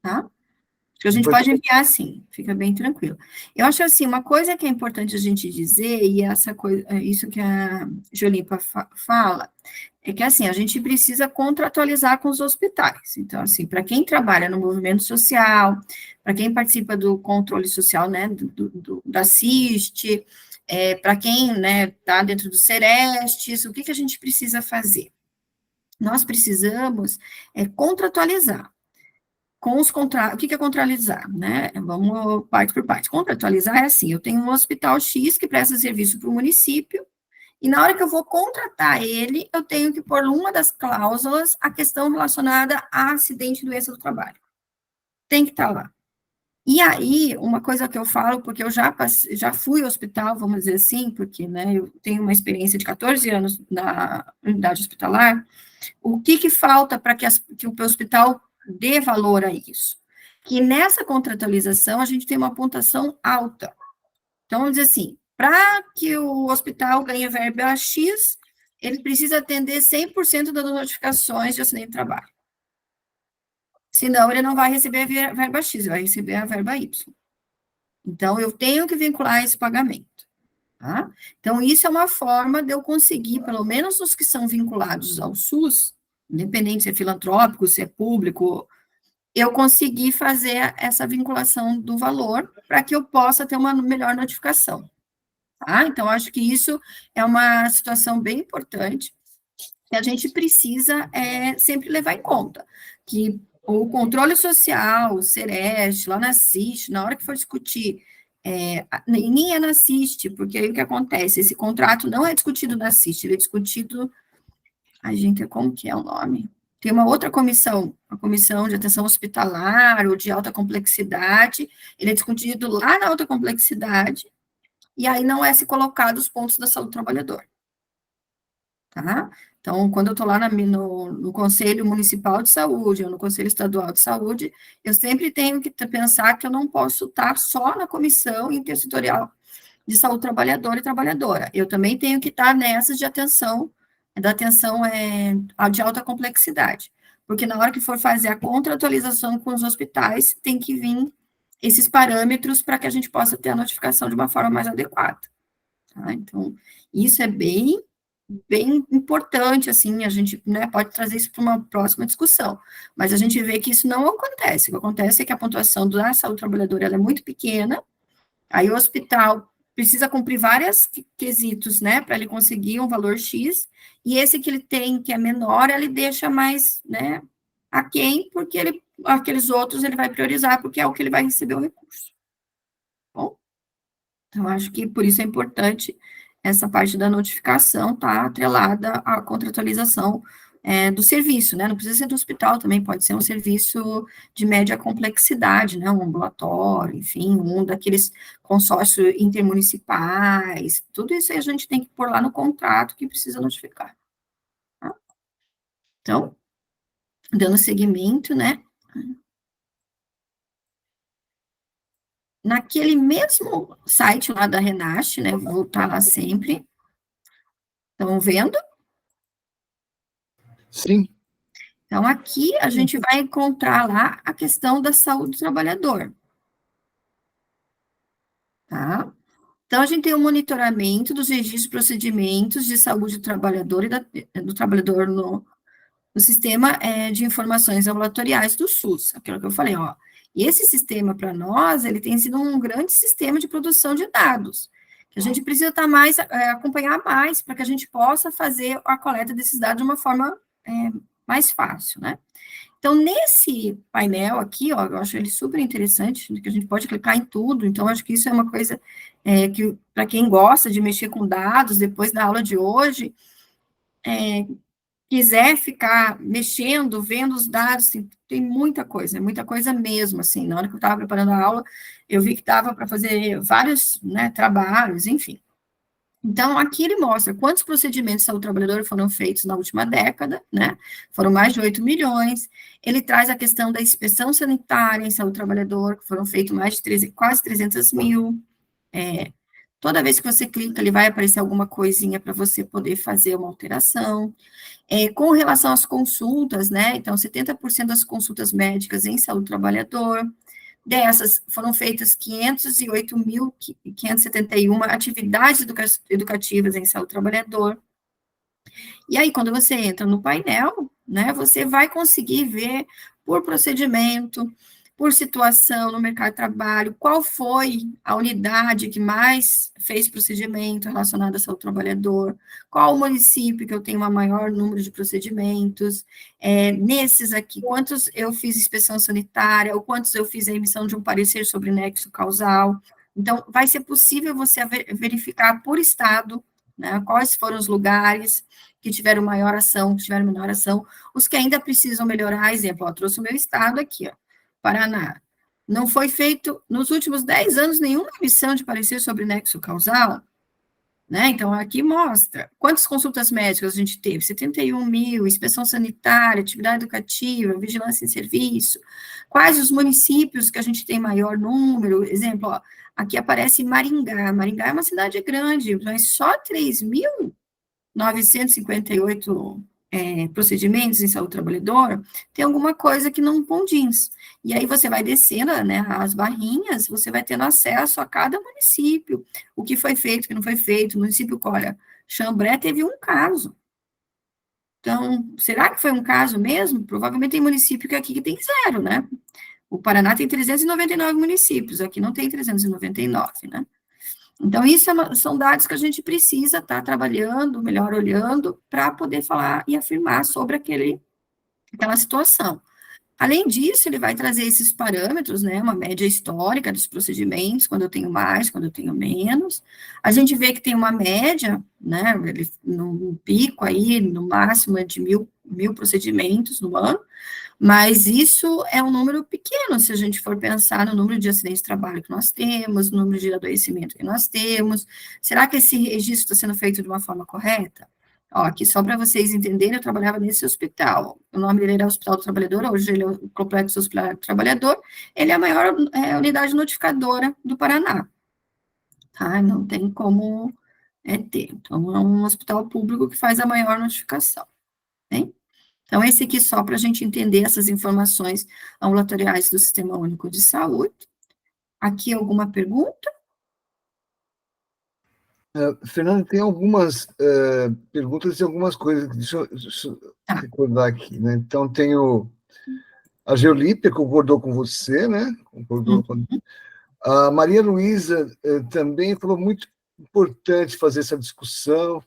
Tá? Acho que a gente pode enviar sim, fica bem tranquilo. Eu acho assim, uma coisa que é importante a gente dizer, e essa coisa, isso que a Jolipa fala, é que assim, a gente precisa contratualizar com os hospitais. Então, assim, para quem trabalha no movimento social, para quem participa do controle social, né, da CIST, para quem, né, está dentro do Serestes, o que a gente precisa fazer? Nós precisamos contratualizar com os contratos. O que é contratualizar, né? Vamos parte por parte. Contratualizar é assim, eu tenho um hospital X que presta serviço para o município, e na hora que eu vou contratar ele, eu tenho que pôr numa das cláusulas a questão relacionada a acidente e doença do trabalho. Tem que estar lá. E aí, uma coisa que eu falo, porque eu já fui ao hospital, vamos dizer assim, porque, né, eu tenho uma experiência de 14 anos na unidade hospitalar, o que falta para que o hospital dê valor a isso? Que nessa contratualização a gente tem uma pontuação alta. Então, vamos dizer assim, para que o hospital ganhe verba X, ele precisa atender 100% das notificações de acidente de trabalho. Senão, ele não vai receber a verba X, ele vai receber a verba Y. Então, eu tenho que vincular esse pagamento. Tá? Então, isso é uma forma de eu conseguir, pelo menos os que são vinculados ao SUS, independente se é filantrópico, se é público, eu conseguir fazer essa vinculação do valor para que eu possa ter uma melhor notificação. Tá? Então, acho que isso é uma situação bem importante que a gente precisa sempre levar em conta, que o controle social, o Sereste, lá na CIST, na hora que for discutir, nem é na CIST, porque aí o que acontece? Esse contrato não é discutido na CIST, ele é discutido, como que é o nome? Tem uma outra comissão, a comissão de atenção hospitalar ou de alta complexidade, ele é discutido lá na alta complexidade, e aí não é se colocado os pontos da saúde do trabalhador. Tá? Então, quando eu estou lá no Conselho Municipal de Saúde, ou no Conselho Estadual de Saúde, eu sempre tenho que pensar que eu não posso estar só na comissão intersetorial de saúde trabalhador e trabalhadora. Eu também tenho que estar nessas de atenção, de alta complexidade. Porque na hora que for fazer a contratualização com os hospitais, tem que vir esses parâmetros para que a gente possa ter a notificação de uma forma mais adequada. Tá? Então, isso é bem importante, assim, a gente, né, pode trazer isso para uma próxima discussão, mas a gente vê que isso não acontece. O que acontece é que a pontuação da saúde trabalhadora ela é muito pequena, aí o hospital precisa cumprir vários quesitos, né, para ele conseguir um valor X, e esse que ele tem, que é menor, ele deixa mais, né, aquém, porque aqueles outros ele vai priorizar, porque é o que ele vai receber o recurso. Bom, então, acho que por isso é importante essa parte da notificação tá atrelada à contratualização do serviço, né? Não precisa ser do hospital, também pode ser um serviço de média complexidade, né? Um ambulatório, enfim, um daqueles consórcios intermunicipais, tudo isso aí a gente tem que pôr lá no contrato que precisa notificar. Tá? Então, dando seguimento, né? Naquele mesmo site lá da Renast, né? Vou voltar lá sempre. Estão vendo? Sim. Então, aqui a gente vai encontrar lá a questão da saúde do trabalhador. Tá? Então, a gente tem o monitoramento dos registros e procedimentos de saúde do trabalhador e do trabalhador no sistema de informações ambulatoriais do SUS, aquilo que eu falei, ó. E esse sistema, para nós, ele tem sido um grande sistema de produção de dados, que a gente precisa estar mais, acompanhar mais, para que a gente possa fazer a coleta desses dados de uma forma mais fácil, né? Então, nesse painel aqui, ó, eu acho ele super interessante, que a gente pode clicar em tudo, então, acho que isso é uma coisa que, para quem gosta de mexer com dados, depois da aula de hoje, quiser ficar mexendo, vendo os dados, assim, tem muita coisa mesmo, assim, na hora que eu estava preparando a aula, eu vi que dava para fazer vários, né, trabalhos, enfim. Então, aqui ele mostra quantos procedimentos de saúde do trabalhador foram feitos na última década, né? Foram mais de 8 milhões. Ele traz a questão da inspeção sanitária em saúde do trabalhador, que foram feitos mais de quase 300 mil. Toda vez que você clica, ele vai aparecer alguma coisinha para você poder fazer uma alteração. Com relação às consultas, né? Então, 70% das consultas médicas em saúde do trabalhador, dessas foram feitas 508.571 atividades educativas em saúde do trabalhador. E aí, quando você entra no painel, né, você vai conseguir ver por procedimento, por situação no mercado de trabalho, qual foi a unidade que mais fez procedimento relacionado à saúde do trabalhador, qual o município que eu tenho um maior número de procedimentos, nesses aqui, quantos eu fiz inspeção sanitária, ou quantos eu fiz a emissão de um parecer sobre nexo causal. Então, vai ser possível você verificar por estado, né, quais foram os lugares que tiveram maior ação, que tiveram menor ação, os que ainda precisam melhorar, exemplo, eu trouxe o meu estado aqui, ó, Paraná. Não foi feito, nos últimos 10 anos, nenhuma emissão de parecer sobre nexo causal, né? Então, aqui mostra quantas consultas médicas a gente teve, 71 mil, inspeção sanitária, atividade educativa, vigilância em serviço, quais os municípios que a gente tem maior número, exemplo, ó, aqui aparece Maringá. Maringá é uma cidade grande, mas só 3.958 procedimentos em saúde do trabalhador, tem alguma coisa que não condiz. E aí você vai descendo, né, as barrinhas, você vai tendo acesso a cada município, o que foi feito, o que não foi feito. O município, olha, Xambré teve um caso. Então, será que foi um caso mesmo? Provavelmente tem município que aqui que tem 0, né? O Paraná tem 399 municípios, aqui não tem 399, né? Então, isso são dados que a gente precisa estar trabalhando, melhor olhando, para poder falar e afirmar sobre aquela situação. Além disso, ele vai trazer esses parâmetros, né, uma média histórica dos procedimentos, quando eu tenho mais, quando eu tenho menos. A gente vê que tem uma média, né, num pico aí, no máximo, de mil procedimentos no ano, mas isso é um número pequeno, se a gente for pensar no número de acidentes de trabalho que nós temos, no número de adoecimento que nós temos. Será que esse registro está sendo feito de uma forma correta? Ó, aqui só para vocês entenderem, eu trabalhava nesse hospital. O nome dele era Hospital do Trabalhador, hoje ele é o Complexo Hospitalar do Trabalhador. Ele é a maior unidade notificadora do Paraná. Tá? Não tem como ter. Então, é um hospital público que faz a maior notificação. Hein? Então, esse aqui só para a gente entender essas informações ambulatoriais do Sistema Único de Saúde. Aqui alguma pergunta? Fernando, tem algumas perguntas e algumas coisas, deixa eu recordar aqui, né? Então, tenho a Geolípia, concordou com você, né? Concordou com... A Maria Luísa também falou muito importante fazer essa discussão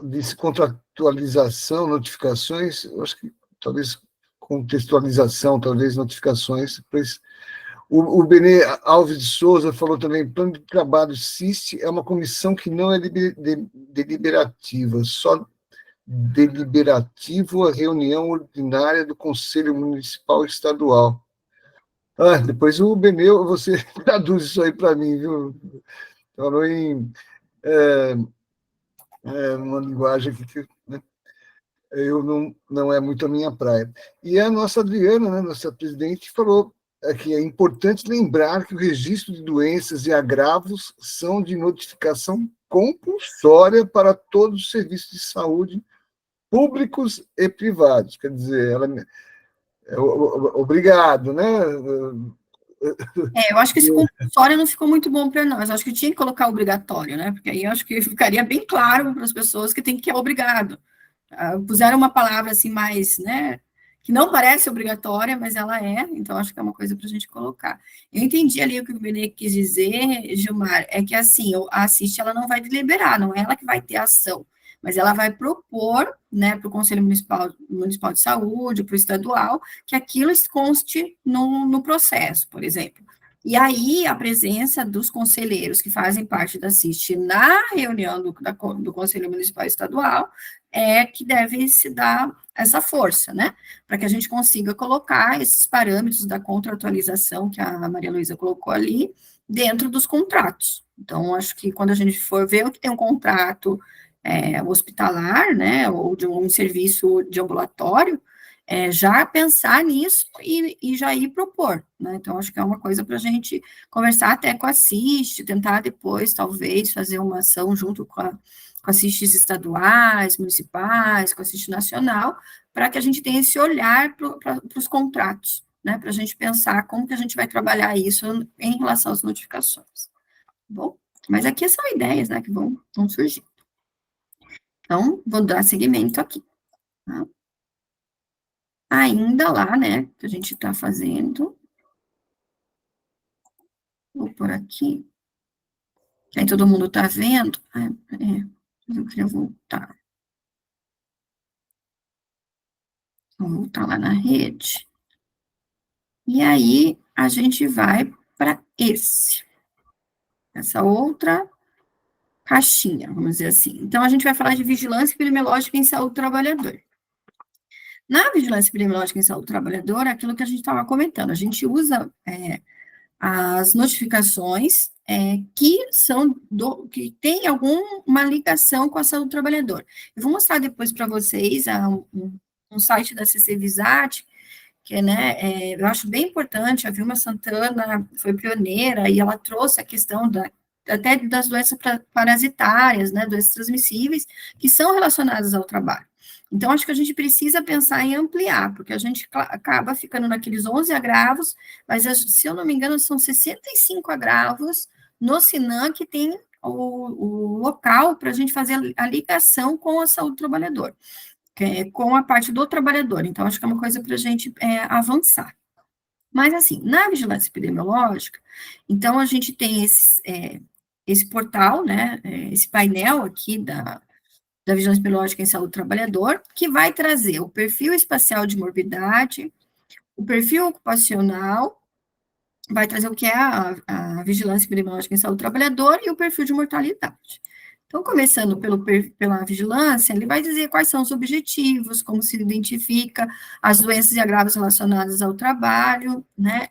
de contratualização, notificações, eu acho que talvez contextualização, talvez notificações. O Benê Alves de Souza falou também, plano de trabalho CIST é uma comissão que não é deliberativa, só deliberativo a reunião ordinária do Conselho Municipal e Estadual. Depois o Benê, você traduz isso aí para mim, viu? Falou em uma linguagem que eu não é muito a minha praia. E a nossa Adriana, né, nossa presidente, falou que é importante lembrar que o registro de doenças e agravos são de notificação compulsória para todos os serviços de saúde públicos e privados. Quer dizer, obrigado, né? Eu acho que esse compulsório não ficou muito bom para nós. Eu acho que tinha que colocar obrigatório, né? Porque aí eu acho que ficaria bem claro para as pessoas que é obrigado. Puseram uma palavra assim mais, né? Que não parece obrigatória, mas ela é, então acho que é uma coisa para a gente colocar. Eu entendi ali o que o Benê quis dizer, Gilmar, é que assim, a Assiste, ela não vai deliberar, não é ela que vai ter ação, mas ela vai propor, né, para o Conselho Municipal de Saúde, para o estadual, que aquilo conste no processo, por exemplo. E aí, a presença dos conselheiros que fazem parte da CIST na reunião do Conselho Municipal e Estadual é que deve se dar essa força, né? Para que a gente consiga colocar esses parâmetros da contratualização que a Maria Luísa colocou ali dentro dos contratos. Então, acho que quando a gente for ver o que tem um contrato hospitalar, né, ou de um serviço de ambulatório, já pensar nisso e já ir propor, né? Então, acho que é uma coisa para a gente conversar até com a CIST, tentar depois, talvez, fazer uma ação junto com as CISTs estaduais, municipais, com a CIST nacional, para que a gente tenha esse olhar para os contratos, né? Para a gente pensar como que a gente vai trabalhar isso em relação às notificações. Bom, mas aqui são ideias, né, que vão surgir. Então, vou dar seguimento aqui, tá? Ainda lá, né, que a gente está fazendo. Vou por aqui. Que aí todo mundo está vendo. Eu queria voltar. Vou voltar lá na rede. E aí, a gente vai para essa outra caixinha, vamos dizer assim. Então, a gente vai falar de vigilância epidemiológica em saúde do trabalhador. Na vigilância epidemiológica em saúde do trabalhador, aquilo que a gente estava comentando, a gente usa as notificações que tem alguma ligação com a saúde do trabalhador. Eu vou mostrar depois para vocês um site da CC Visat, que né, eu acho bem importante. A Vilma Santana foi pioneira e ela trouxe a questão até das doenças parasitárias, né, doenças transmissíveis, que são relacionadas ao trabalho. Então, acho que a gente precisa pensar em ampliar, porque a gente acaba ficando naqueles 11 agravos, mas, se eu não me engano, são 65 agravos no SINAM que tem o local para a gente fazer a ligação com a saúde do trabalhador, com a parte do trabalhador. Então, acho que é uma coisa para a gente avançar. Mas, assim, na vigilância epidemiológica, então, a gente tem esse portal, né, esse painel aqui da vigilância epidemiológica em saúde do trabalhador, que vai trazer o perfil espacial de morbidade, o perfil ocupacional, vai trazer o que é a vigilância epidemiológica em saúde do trabalhador e o perfil de mortalidade. Então, começando pela vigilância, ele vai dizer quais são os objetivos, como se identifica as doenças e agravos relacionados ao trabalho, né,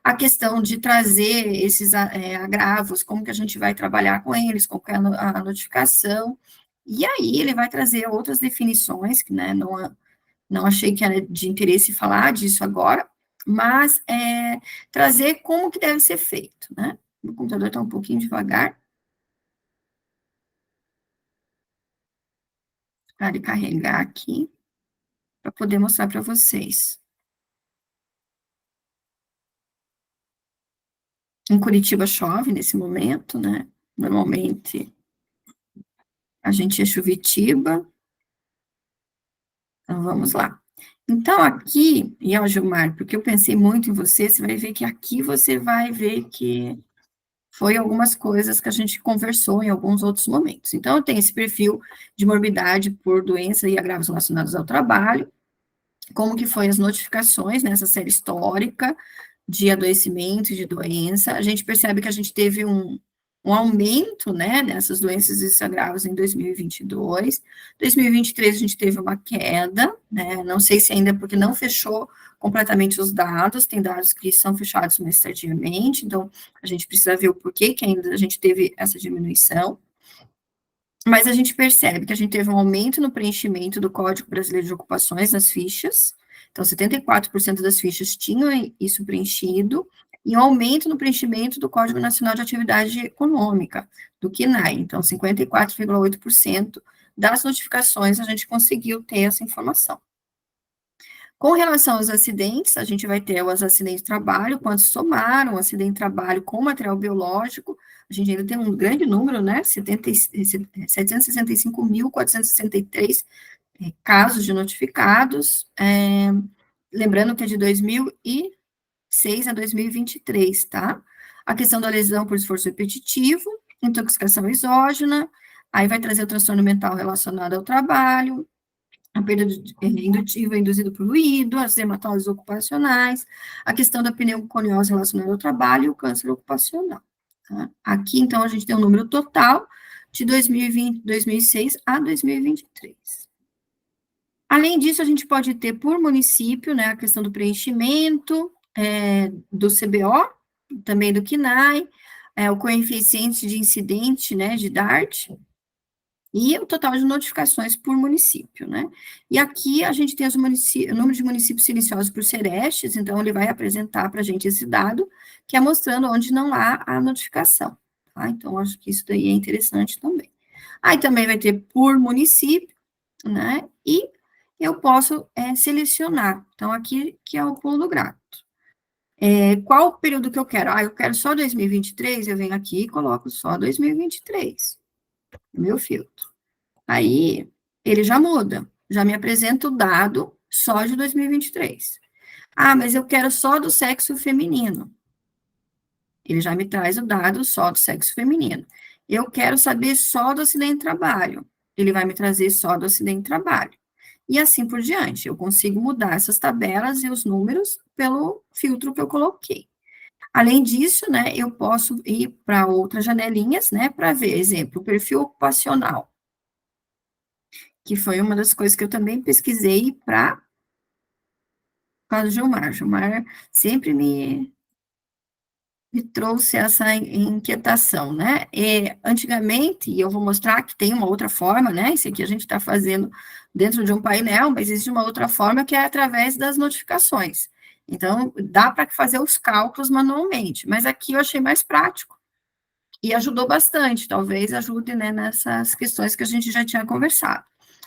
a questão de trazer esses agravos, como que a gente vai trabalhar com eles, qual que é a notificação, e aí ele vai trazer outras definições, que né, não achei que era de interesse falar disso agora, mas trazer como que deve ser feito, né. O computador está um pouquinho devagar, para ele carregar aqui, para poder mostrar para vocês. Em Curitiba chove nesse momento, né? Normalmente a gente é Chuvitiba. Então, vamos lá. Então, aqui, e ó, Gilmar, porque eu pensei muito em você vai ver que aqui você vai ver que foi algumas coisas que a gente conversou em alguns outros momentos. Então, tem esse perfil de morbidade por doença e agravos relacionados ao trabalho, como que foi as notificações nessa série histórica de adoecimento e de doença. A gente percebe que a gente teve um aumento, né, dessas doenças e agravos em 2022. 2023 a gente teve uma queda, né, não sei se ainda porque não fechou completamente os dados, tem dados que são fechados mais tardiamente, então a gente precisa ver o porquê que ainda a gente teve essa diminuição. Mas a gente percebe que a gente teve um aumento no preenchimento do Código Brasileiro de Ocupações nas fichas, então 74% das fichas tinham isso preenchido, e um aumento no preenchimento do Código Nacional de Atividade Econômica, do CNAE, então 54,8% das notificações a gente conseguiu ter essa informação. Com relação aos acidentes, a gente vai ter os acidentes de trabalho, quantos somaram acidente de trabalho com material biológico, a gente ainda tem um grande número, né, 765.463 casos de notificados, lembrando que é de 2006 a 2023, tá? A questão da lesão por esforço repetitivo, intoxicação exógena, aí vai trazer o transtorno mental relacionado ao trabalho, a perda indutiva induzida por ruído, as dermatoses ocupacionais, a questão da pneumoconiose relacionada ao trabalho e o câncer ocupacional. Tá? Aqui, então, a gente tem um número total de 2006 a 2023. Além disso, a gente pode ter por município, né, a questão do preenchimento, do CBO, também do CNAE, o coeficiente de incidente, né, de DART, e o total de notificações por município, né? E aqui a gente tem o número de municípios silenciosos por Serestes, então ele vai apresentar para a gente esse dado, que é mostrando onde não há a notificação, tá? Então, acho que isso daí é interessante também. Aí também vai ter por município, né? E eu posso selecionar. Então, aqui que é o pulo do gato. Qual o período que eu quero? Eu quero só 2023, eu venho aqui e coloco só 2023. Meu filtro. Aí, ele já muda, já me apresenta o dado só de 2023. Mas eu quero só do sexo feminino. Ele já me traz o dado só do sexo feminino. Eu quero saber só do acidente de trabalho. Ele vai me trazer só do acidente de trabalho. E assim por diante. Eu consigo mudar essas tabelas e os números pelo filtro que eu coloquei. Além disso, né, eu posso ir para outras janelinhas, né, para ver, exemplo, o perfil ocupacional, que foi uma das coisas que eu também pesquisei para o Gilmar. Gilmar sempre me trouxe essa inquietação, né? Antigamente, e eu vou mostrar que tem uma outra forma, né? Isso aqui a gente está fazendo dentro de um painel, mas existe uma outra forma que é através das notificações. Então, dá para fazer os cálculos manualmente, mas aqui eu achei mais prático e ajudou bastante, talvez ajude, né, nessas questões que a gente já tinha conversado.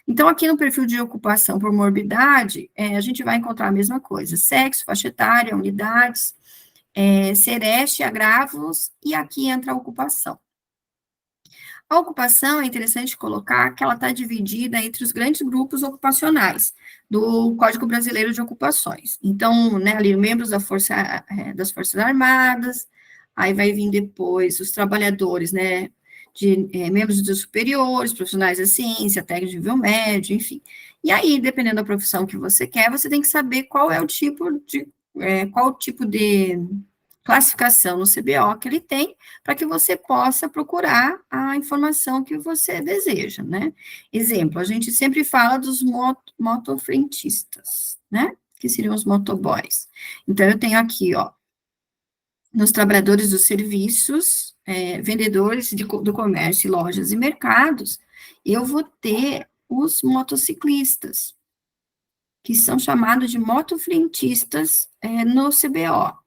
Então, aqui no perfil de ocupação por morbidade, a gente vai encontrar a mesma coisa, sexo, faixa etária, unidades, Sereste, agravos, e aqui entra a ocupação. A ocupação é interessante colocar que ela está dividida entre os grandes grupos ocupacionais do Código Brasileiro de Ocupações. Então, né, ali, membros das Forças Armadas, aí vai vir depois os trabalhadores, né, membros dos superiores, profissionais da ciência, técnicos de nível médio, enfim. E aí, dependendo da profissão que você quer, você tem que saber qual é o tipo de classificação no CBO que ele tem, para que você possa procurar a informação que você deseja, né? Exemplo, a gente sempre fala dos motofrentistas, né? Que seriam os motoboys. Então, eu tenho aqui, ó, nos trabalhadores dos serviços, vendedores do comércio, lojas e mercados, eu vou ter os motociclistas, que são chamados de motofrentistas no CBO.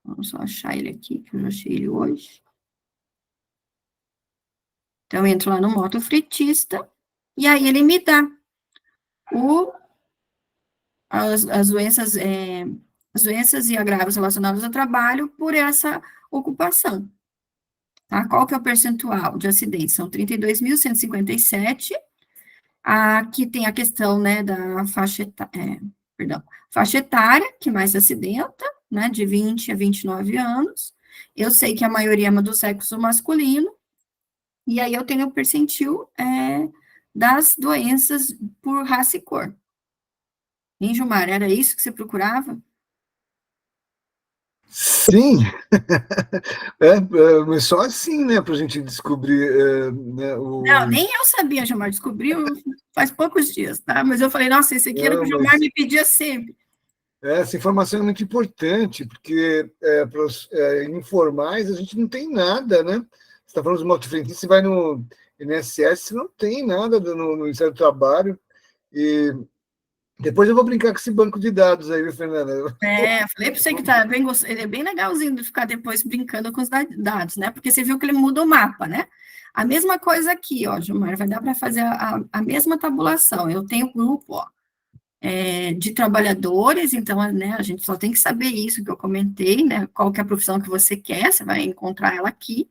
Vamos só achar ele aqui, que eu já achei ele hoje. Então, eu entro lá no motofretista, e aí ele me dá as doenças e agravos relacionados ao trabalho por essa ocupação. Tá? Qual que é o percentual de acidentes? São 32.157. Aqui tem a questão, né, da faixa etária, que mais acidenta, né, de 20 a 29 anos. Eu sei que a maioria é do sexo masculino, e aí eu tenho o percentil das doenças por raça e cor. Hein, Gilmar, era isso que você procurava? Sim, mas só assim, né, para a gente descobrir, né, Não, nem eu sabia, Gilmar, descobriu faz poucos dias, tá? Mas eu falei, nossa, esse aqui era o que o Gilmar me pedia sempre. Essa informação é muito importante, porque para os informais a gente não tem nada, né? Você está falando dos motofrentistas, você vai no INSS, você não tem nada no Ministério do Trabalho, e depois eu vou brincar com esse banco de dados aí, viu, Fernanda? Falei para você que ele é bem legalzinho de ficar depois brincando com os dados, né? Porque você viu que ele muda o mapa, né? A mesma coisa aqui, ó, Gilmar, vai dar para fazer a mesma tabulação. Eu tenho grupo, ó, de trabalhadores, então, né, a gente só tem que saber isso que eu comentei, né? Qual que é a profissão que você quer, você vai encontrar ela aqui.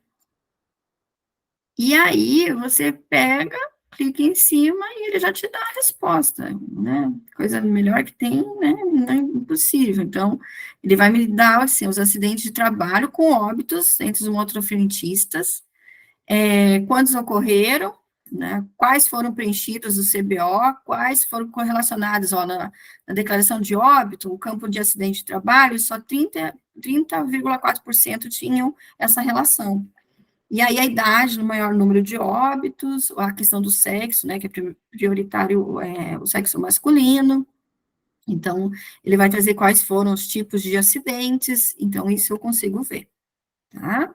E aí, você pega, clica em cima e ele já te dá a resposta, né? Coisa melhor que tem, né? Não é impossível. Então, ele vai me dar, assim, os acidentes de trabalho com óbitos entre os motofrentistas, quantos ocorreram, né, quais foram preenchidos o CBO, quais foram correlacionados, na declaração de óbito, o campo de acidente de trabalho, só 30,4% tinham essa relação. E aí a idade, no maior número de óbitos, a questão do sexo, né, que é prioritário o sexo masculino. Então, ele vai trazer quais foram os tipos de acidentes, então isso eu consigo ver, tá?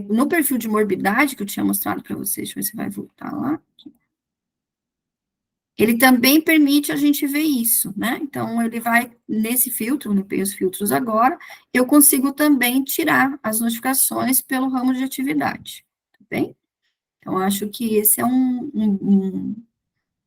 No perfil de morbidade que eu tinha mostrado para vocês, deixa eu ver se vai voltar lá. Ele também permite a gente ver isso, né? Então, ele vai, nesse filtro, limpei os filtros agora, eu consigo também tirar as notificações pelo ramo de atividade, tá bem? Então, acho que esse é um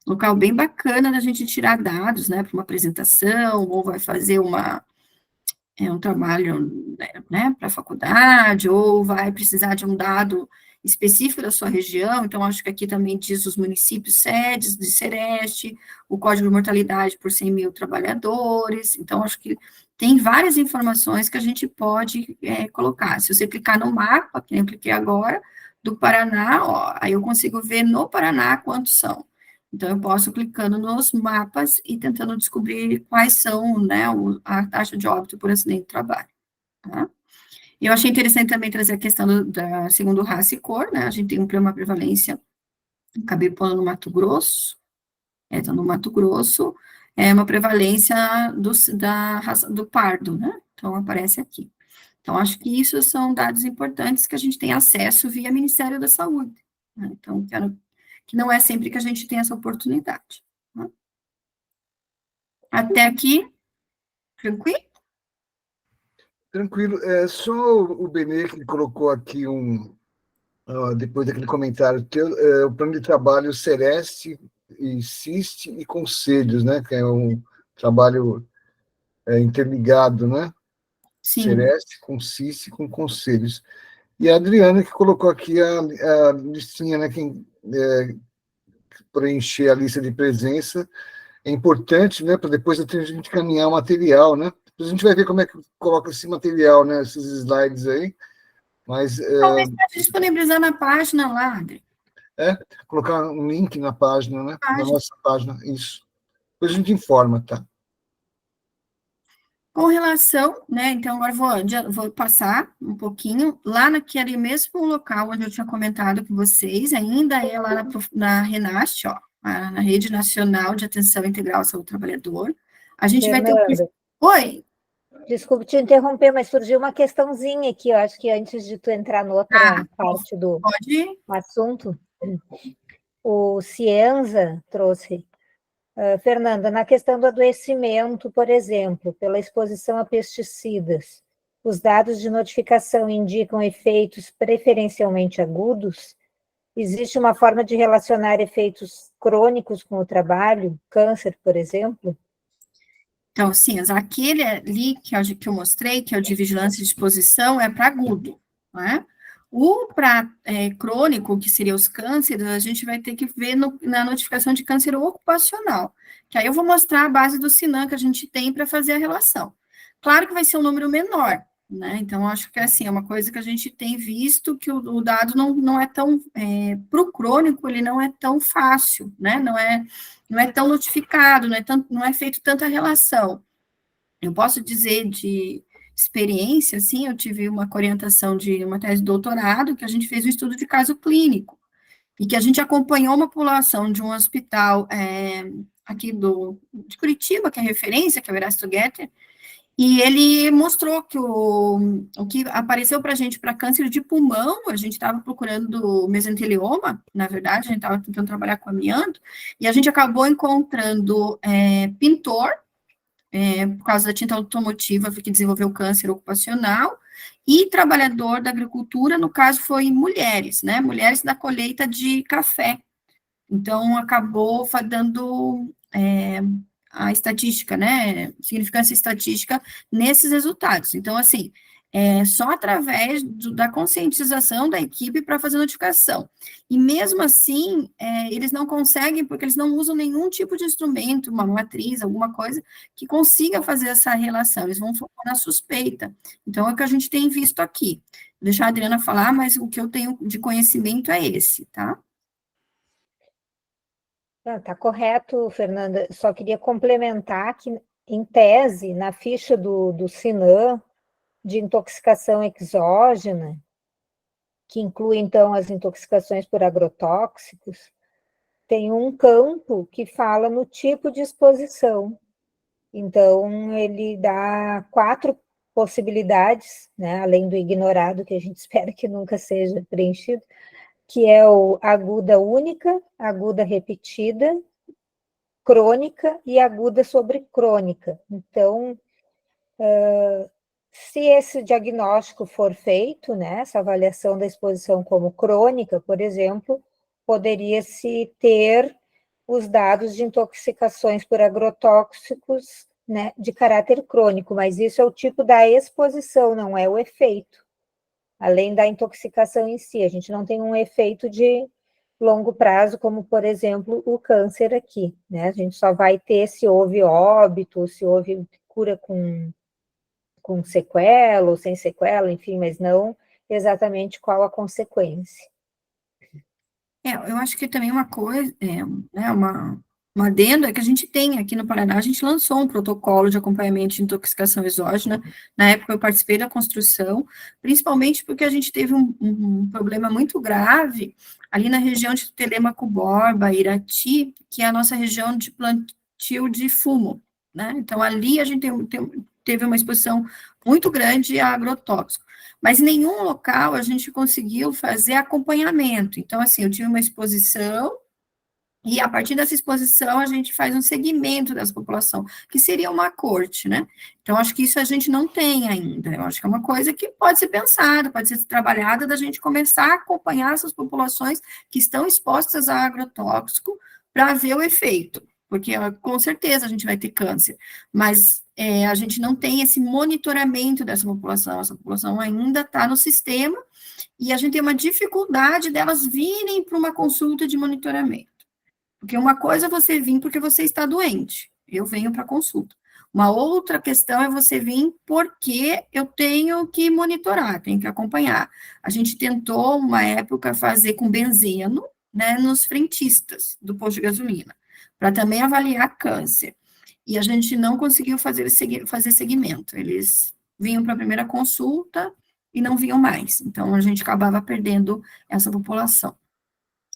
local bem bacana da gente tirar dados, né, para uma apresentação, ou vai fazer um trabalho, né, para a faculdade, ou vai precisar de um dado específico da sua região, então acho que aqui também diz os municípios sedes de Sereste, o código de mortalidade por 100 mil trabalhadores, então acho que tem várias informações que a gente pode colocar. Se você clicar no mapa, que eu cliquei agora, do Paraná, ó, aí eu consigo ver no Paraná quantos são. Então, eu posso clicando nos mapas e tentando descobrir quais são, né, a taxa de óbito por acidente de trabalho, tá? Eu achei interessante também trazer a questão segundo raça e cor, né, a gente tem uma prevalência, acabei pondo no Mato Grosso, então no Mato Grosso, uma prevalência da raça do pardo, né, então aparece aqui. Então, acho que isso são dados importantes que a gente tem acesso via Ministério da Saúde, né? Então, que não é sempre que a gente tem essa oportunidade, né? Até aqui, tranquilo? Tranquilo. Só o Benê que colocou aqui depois daquele comentário teu, o plano de trabalho Sereste e CIST e Conselhos, né? Que é um trabalho interligado, né? Sim. Sereste com CIST e com Conselhos. E a Adriana que colocou aqui a listinha, né? Quem preencher a lista de presença é importante, né? Para depois a gente caminhar o material, né? Depois a gente vai ver como é que coloca esse material, né? Esses slides aí. Mas Talvez pode disponibilizar na página lá, André. colocar um link na página, né? Na nossa página, isso. Depois a gente informa, tá? Com relação, né, então agora vou passar um pouquinho, lá naquele mesmo local onde eu tinha comentado com vocês, ainda é lá na RENAST, ó, na Rede Nacional de Atenção Integral ao Saúde do Trabalhador, a gente vai ter Fernanda, Oi! desculpe te interromper, mas surgiu uma questãozinha aqui, eu acho que antes de tu entrar noutra parte do assunto, o Cienza trouxe. Fernanda, na questão do adoecimento, por exemplo, pela exposição a pesticidas, os dados de notificação indicam efeitos preferencialmente agudos? Existe uma forma de relacionar efeitos crônicos com o trabalho, câncer, por exemplo? Então, sim, aquele ali que eu mostrei, que é o de vigilância de exposição, é para agudo, né? O para crônico, que seria os cânceres, a gente vai ter que ver na notificação de câncer ocupacional, que aí eu vou mostrar a base do Sinan que a gente tem para fazer a relação. Claro que vai ser um número menor, né? Então, acho que assim, é uma coisa que a gente tem visto que o dado não é tão, para o crônico, ele não é tão fácil, né? Não é tão notificado, não é feito tanta relação. Eu posso dizer de experiência, assim, eu tive uma orientação de uma tese de doutorado, que a gente fez um estudo de caso clínico, e que a gente acompanhou uma população de um hospital aqui de Curitiba, que é referência, que é o Erasto Getter, e ele mostrou que o que apareceu para a gente para câncer de pulmão, a gente estava procurando mesotelioma, na verdade, a gente estava tentando trabalhar com amianto, e a gente acabou encontrando pintor, por causa da tinta automotiva que desenvolveu câncer ocupacional, e trabalhador da agricultura, no caso foi mulheres, né, mulheres da colheita de café. Então, acabou dando a estatística, né, significância estatística nesses resultados. Então, assim, só através da conscientização da equipe para fazer notificação. E mesmo assim, eles não conseguem, porque eles não usam nenhum tipo de instrumento, uma matriz, alguma coisa, que consiga fazer essa relação, eles vão focar na suspeita. Então, é o que a gente tem visto aqui. Vou deixar a Adriana falar, mas o que eu tenho de conhecimento é esse, tá? Tá correto, Fernanda. Só queria complementar que, em tese, na ficha do CINAM, de intoxicação exógena, que inclui, então, as intoxicações por agrotóxicos, tem um campo que fala no tipo de exposição. Então, ele dá 4 possibilidades, né, além do ignorado, que a gente espera que nunca seja preenchido, que é o aguda única, aguda repetida, crônica e aguda sobre crônica. Então, se esse diagnóstico for feito, né, essa avaliação da exposição como crônica, por exemplo, poderia-se ter os dados de intoxicações por agrotóxicos, né, de caráter crônico, mas isso é o tipo da exposição, não é o efeito. Além da intoxicação em si, a gente não tem um efeito de longo prazo, como, por exemplo, o câncer aqui, né? A gente só vai ter se houve óbito, se houve cura com sequela ou sem sequela, enfim, mas não exatamente qual a consequência. Eu acho que também uma coisa, né, uma adendo é que a gente tem aqui no Paraná, a gente lançou um protocolo de acompanhamento de intoxicação exógena. Na época eu participei da construção, principalmente porque a gente teve um problema muito grave ali na região de Telêmaco Borba, Irati, que é a nossa região de plantio de fumo, né? Então ali a gente teve uma exposição muito grande a agrotóxico. Mas em nenhum local a gente conseguiu fazer acompanhamento. Então, assim, eu tive uma exposição, e a partir dessa exposição a gente faz um segmento dessa população, que seria uma corte, né? Então, acho que isso a gente não tem ainda. Eu acho que é uma coisa que pode ser pensada, pode ser trabalhada, da gente começar a acompanhar essas populações que estão expostas a agrotóxico para ver o efeito. Porque, com certeza, a gente vai ter câncer, mas a gente não tem esse monitoramento dessa população. Essa população ainda está no sistema e a gente tem uma dificuldade delas virem para uma consulta de monitoramento. Porque uma coisa é você vir porque você está doente, eu venho para consulta. Uma outra questão é você vir porque eu tenho que monitorar, tenho que acompanhar. A gente tentou, uma época, fazer com benzeno, né, nos frentistas do posto de gasolina, para também avaliar câncer. E a gente não conseguiu fazer segmento. Eles vinham para a primeira consulta e não vinham mais. Então, a gente acabava perdendo essa população.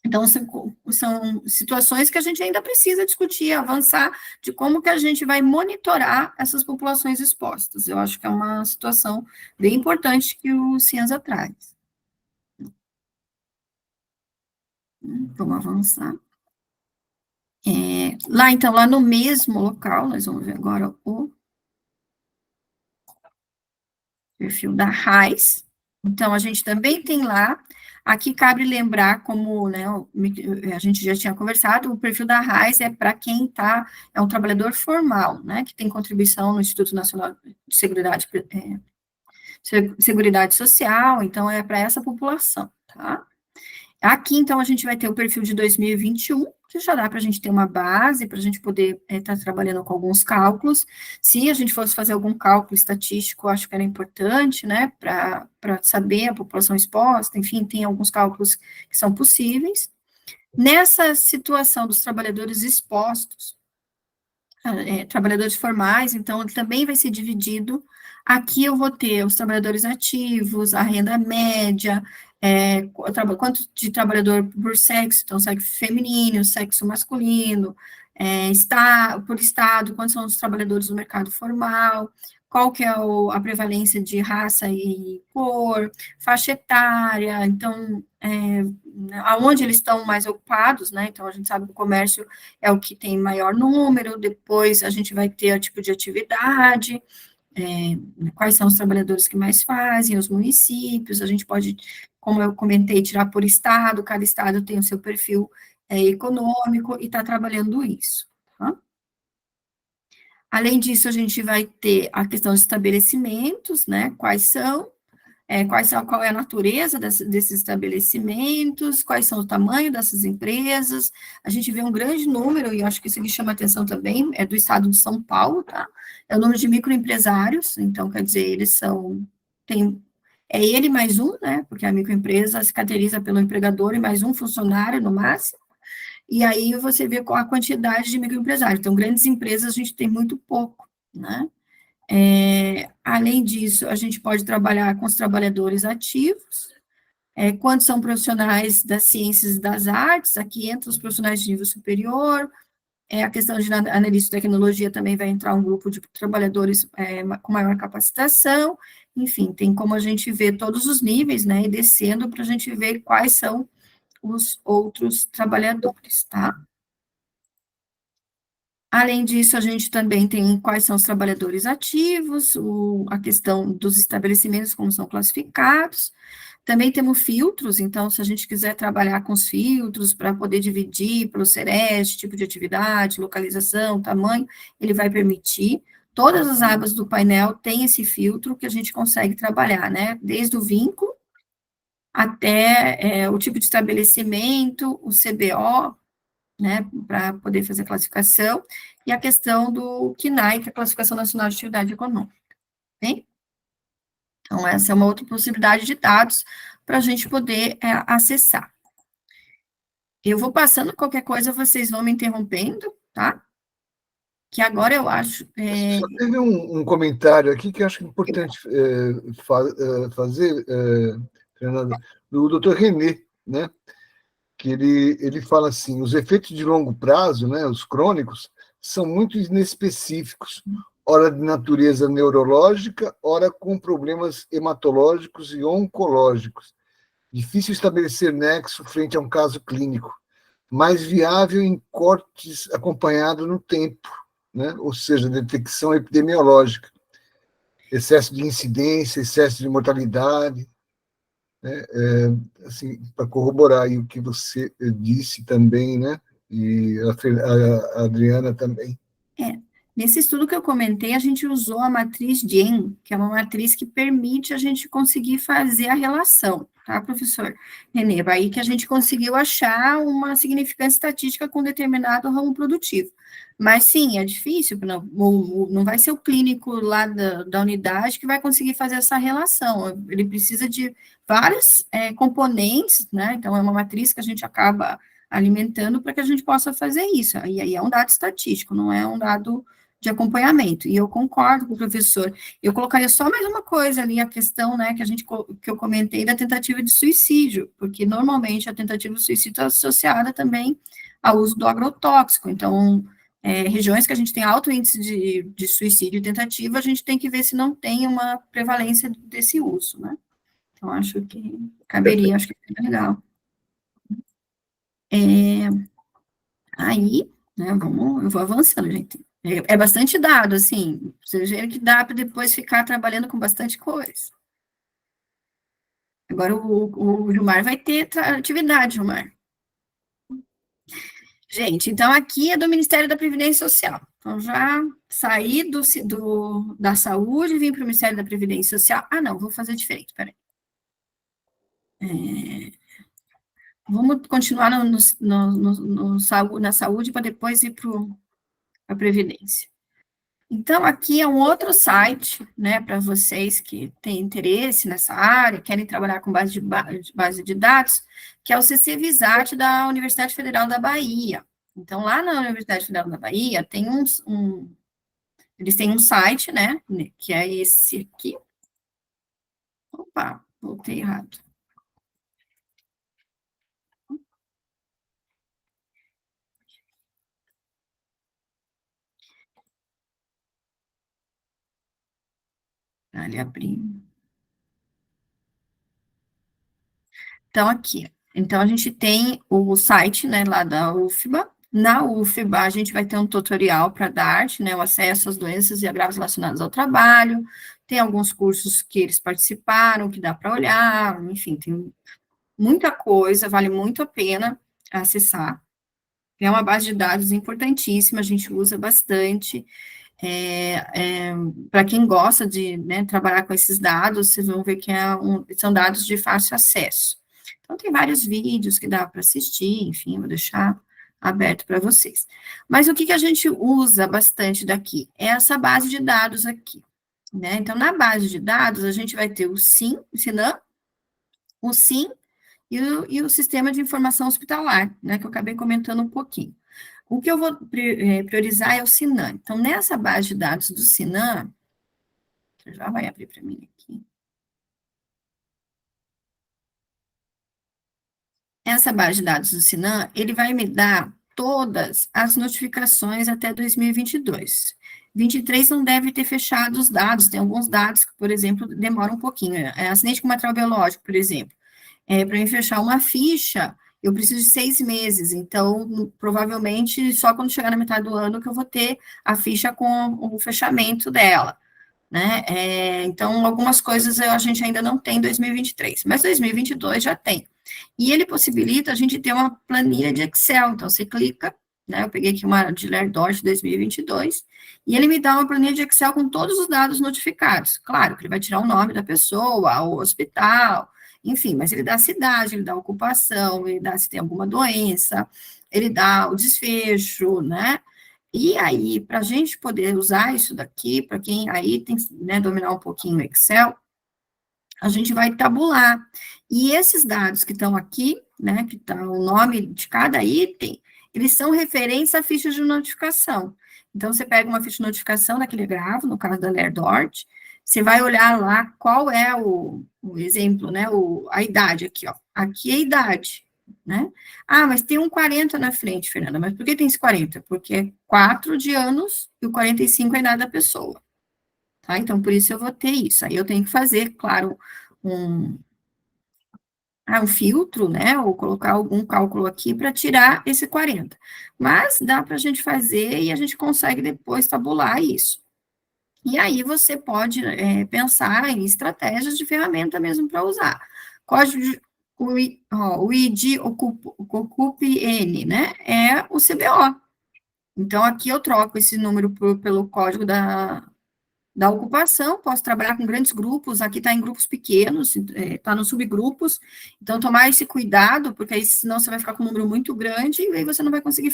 Então, são situações que a gente ainda precisa discutir, avançar, de como que a gente vai monitorar essas populações expostas. Eu acho que é uma situação bem importante que o Cianza traz. Vamos avançar. Então, lá no mesmo local, nós vamos ver agora o perfil da RAIS. Então, a gente também tem lá, aqui cabe lembrar, como, né, a gente já tinha conversado, o perfil da RAIS é para quem é um trabalhador formal, né, que tem contribuição no Instituto Nacional de Seguridade Social, então é para essa população, tá? Aqui, então, a gente vai ter o perfil de 2021, que já dá para a gente ter uma base, para a gente poder estar trabalhando com alguns cálculos. Se a gente fosse fazer algum cálculo estatístico, acho que era importante, né, para saber a população exposta, enfim, tem alguns cálculos que são possíveis. Nessa situação dos trabalhadores expostos, trabalhadores formais, então, ele também vai ser dividido. Aqui eu vou ter os trabalhadores ativos, a renda média, quanto de trabalhador por sexo, então, sexo feminino, sexo masculino, por estado, quantos são os trabalhadores do mercado formal, qual que é a prevalência de raça e cor, faixa etária, então, aonde eles estão mais ocupados, né, então a gente sabe que o comércio é o que tem maior número, depois a gente vai ter o tipo de atividade, quais são os trabalhadores que mais fazem, os municípios, a gente pode, como eu comentei, tirar por estado, cada estado tem o seu perfil econômico e está trabalhando isso, tá? Além disso, a gente vai ter a questão dos estabelecimentos, né, qual é a natureza desses estabelecimentos, quais são o tamanho dessas empresas. A gente vê um grande número, e eu acho que isso que chama atenção também, é do estado de São Paulo, tá? É o número de microempresários, então, quer dizer, é ele mais um, né, porque a microempresa se caracteriza pelo empregador e mais um funcionário no máximo. e aí você vê qual a quantidade de microempresários. Então, grandes empresas a gente tem muito pouco, né? Além disso, a gente pode trabalhar com os trabalhadores ativos, quantos são profissionais das ciências e das artes, aqui entra os profissionais de nível superior, a questão de analista de tecnologia também vai entrar um grupo de trabalhadores com maior capacitação, enfim, tem como a gente ver todos os níveis, né, e descendo para a gente ver quais são os outros trabalhadores, tá? Além disso, a gente também tem quais são os trabalhadores ativos, a questão dos estabelecimentos, como são classificados. Também temos filtros, então, se a gente quiser trabalhar com os filtros para poder dividir pelo CEREST, tipo de atividade, localização, tamanho, ele vai permitir. Todas as abas do painel têm esse filtro que a gente consegue trabalhar, né? Desde o vínculo até o tipo de estabelecimento, o CBO, né, para poder fazer a classificação, e a questão do CNAE, que é a Classificação Nacional de Atividade Econômica, bem? Então, essa é uma outra possibilidade de dados para a gente poder acessar. Eu vou passando qualquer coisa, vocês vão me interrompendo, tá? Que agora eu acho... Só teve um comentário aqui que eu acho importante fazer, Fernanda, do Dr. René, né? Que ele fala assim, os efeitos de longo prazo, né, os crônicos, são muito inespecíficos, ora de natureza neurológica, ora com problemas hematológicos e oncológicos. Difícil estabelecer nexo frente a um caso clínico, mais viável em cortes acompanhados no tempo, né, ou seja, detecção epidemiológica, excesso de incidência, excesso de mortalidade, né? Assim, para corroborar aí o que você disse também, né? E a Adriana também. Nesse estudo que eu comentei, a gente usou a matriz GEM, que é uma matriz que permite a gente conseguir fazer a relação, tá, professor Renê? Aí que a gente conseguiu achar uma significância estatística com determinado ramo produtivo. Mas, sim, é difícil, não vai ser o clínico lá da unidade que vai conseguir fazer essa relação. Ele precisa de vários componentes, né? Então, é uma matriz que a gente acaba alimentando para que a gente possa fazer isso. E aí é um dado estatístico, não é um dado de acompanhamento, e eu concordo com o professor. Eu colocaria só mais uma coisa ali, a questão, né, que eu comentei da tentativa de suicídio, porque normalmente a tentativa de suicídio está associada também ao uso do agrotóxico, então, regiões que a gente tem alto índice de suicídio e tentativa, a gente tem que ver se não tem uma prevalência desse uso, né? Então, acho que caberia, acho que é legal. Aí, né, eu vou avançando, gente. É bastante dado, assim, vocês verem que dá para depois ficar trabalhando com bastante coisa. Agora o Gilmar vai ter atividade, Gilmar. Gente, então aqui é do Ministério da Previdência Social. Então, já saí da saúde e vim para o Ministério da Previdência Social. Ah, não, vou fazer diferente, peraí. Vamos continuar na saúde para depois ir para a Previdência. Então, aqui é um outro site, né, para vocês que têm interesse nessa área, querem trabalhar com base de dados, que é o CC Visat da Universidade Federal da Bahia. Então, lá na Universidade Federal da Bahia, tem eles têm um site, né, que é esse aqui. Opa, voltei errado. Ali abrindo. Então, aqui. Então, a gente tem o site, né, lá da UFBA. Na UFBA, a gente vai ter um tutorial para DART, né, o acesso às doenças e agravos relacionados ao trabalho. Tem alguns cursos que eles participaram, que dá para olhar, enfim, tem muita coisa, vale muito a pena acessar. É uma base de dados importantíssima, a gente usa bastante. Para quem gosta de, né, trabalhar com esses dados, vocês vão ver que são dados de fácil acesso. Então, tem vários vídeos que dá para assistir, enfim, vou deixar aberto para vocês. Mas o que a gente usa bastante daqui? É essa base de dados aqui, né? Então, na base de dados, a gente vai ter o SIM, o SINAM, o SIM e o sistema de informação hospitalar, né, que eu acabei comentando um pouquinho. O que eu vou priorizar é o Sinan. Então, nessa base de dados do Sinan, já vai abrir para mim aqui. Essa base de dados do Sinan, ele vai me dar todas as notificações até 2022. 23 não deve ter fechado os dados, tem alguns dados que, por exemplo, demoram um pouquinho. Acidente com material biológico, por exemplo. Para mim fechar uma ficha, eu preciso de 6 meses, então, provavelmente, só quando chegar na metade do ano que eu vou ter a ficha com o fechamento dela, né? Então, algumas coisas a gente ainda não tem em 2023, mas 2022 já tem. E ele possibilita a gente ter uma planilha de Excel, então você clica, né, eu peguei aqui uma de Lerdort 2022, e ele me dá uma planilha de Excel com todos os dados notificados. Claro que ele vai tirar o nome da pessoa, o hospital, enfim, mas ele dá a cidade, ele dá a ocupação, ele dá se tem alguma doença, ele dá o desfecho, né? E aí, para a gente poder usar isso daqui, para quem aí tem, né, dominar um pouquinho o Excel, a gente vai tabular. E esses dados que estão aqui, né, que está o nome de cada item, eles são referência a fichas de notificação. Então, você pega uma ficha de notificação daquele gravo, no caso da Lerdort, você vai olhar lá qual é o exemplo, né, a idade aqui, ó. Aqui é a idade, né? Ah, mas tem um 40 na frente, Fernanda. Mas por que tem esse 40? Porque é 4 de anos e o 45 é a idade da pessoa. Tá? Então, por isso eu vou ter isso. Aí eu tenho que fazer, claro, um filtro, né, ou colocar algum cálculo aqui para tirar esse 40. Mas dá para a gente fazer e a gente consegue depois tabular isso. E aí você pode pensar em estratégias de ferramenta mesmo para usar. Código de, o ID Ocupe N, né, é o CBO. Então, aqui eu troco esse número pelo código da ocupação, posso trabalhar com grandes grupos, aqui está em grupos pequenos, está nos subgrupos, então tomar esse cuidado, porque aí senão você vai ficar com um número muito grande e aí você não vai conseguir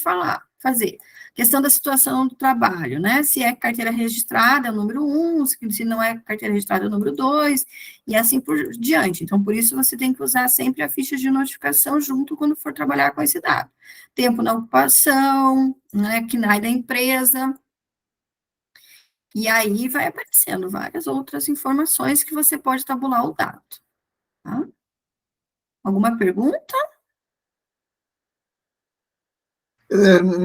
fazer. Questão da situação do trabalho, né, se é carteira registrada é o número 1, se não é carteira registrada é o número 2, e assim por diante. Então, por isso você tem que usar sempre a ficha de notificação junto quando for trabalhar com esse dado. Tempo na ocupação, né, KNAI da empresa. E aí vai aparecendo várias outras informações que você pode tabular o dado. Tá? Alguma pergunta?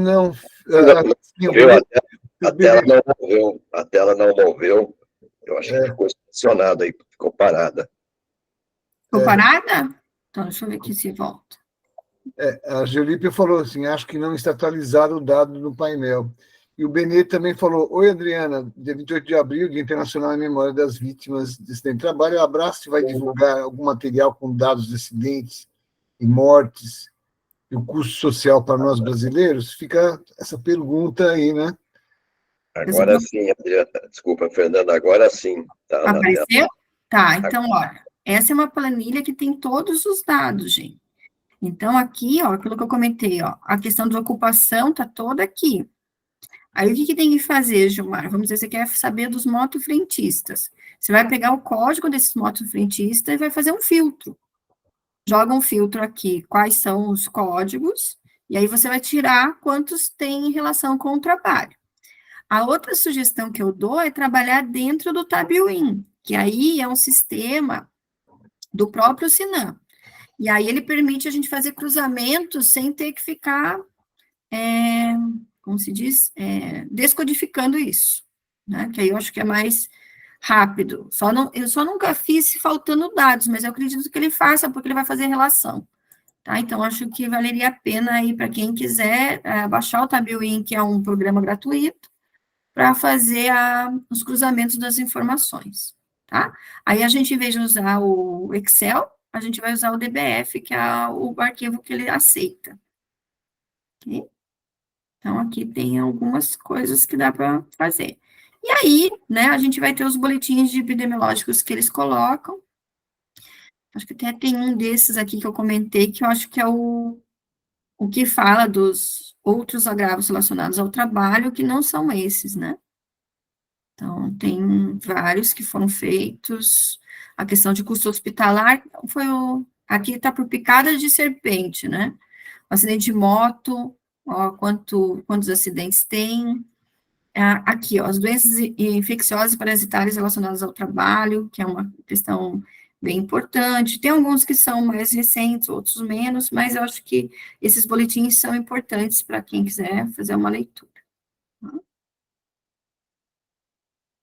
Não. Viu? A tela não moveu. Eu acho que ficou estacionada aí, ficou parada. Ficou parada? Então, deixa eu ver aqui se volta. A Gelípia falou assim, acho que não está atualizado o dado no painel. E o Benê também falou, oi, Adriana, dia 28 de abril, Dia Internacional em Memória das Vítimas de Acidente de Trabalho, o Abraço vai divulgar algum material com dados de acidentes e mortes e o custo social para nós brasileiros? Fica essa pergunta aí, né? Agora sim, Adriana. Desculpa, Fernanda, agora sim. Tá apareceu? Tá, então, olha, essa é uma planilha que tem todos os dados, gente. Então, aqui, ó, aquilo que eu comentei, ó, a questão de ocupação tá toda aqui. Aí, o que tem que fazer, Gilmar? Vamos dizer, você quer saber dos motofrentistas. Você vai pegar o código desses motofrentistas e vai fazer um filtro. Joga um filtro aqui, quais são os códigos, e aí você vai tirar quantos tem em relação com o trabalho. A outra sugestão que eu dou é trabalhar dentro do Tabuin, que aí é um sistema do próprio Sinan. E aí ele permite a gente fazer cruzamentos sem ter que ficar, como se diz, descodificando isso, né? Que aí eu acho que é mais rápido. Eu só nunca fiz faltando dados, mas eu acredito que ele faça, porque ele vai fazer relação. Tá? Então, acho que valeria a pena aí para quem quiser baixar o Tabuin, que é um programa gratuito, para fazer os cruzamentos das informações, tá? Aí a gente, em vez de usar o Excel, a gente vai usar o DBF, que é o arquivo que ele aceita. Okay? Então, aqui tem algumas coisas que dá para fazer. E aí, né, a gente vai ter os boletins de epidemiológicos que eles colocam. Acho que até tem um desses aqui que eu comentei, que eu acho que é o que fala dos outros agravos relacionados ao trabalho, que não são esses, né? Então, tem vários que foram feitos. A questão de custo hospitalar foi Aqui está por picada de serpente, né? Acidente de moto, ó, quantos acidentes tem. Aqui, ó, as doenças infecciosas e parasitárias relacionadas ao trabalho, que é uma questão bem importante. Tem alguns que são mais recentes, outros menos, mas eu acho que esses boletins são importantes para quem quiser fazer uma leitura.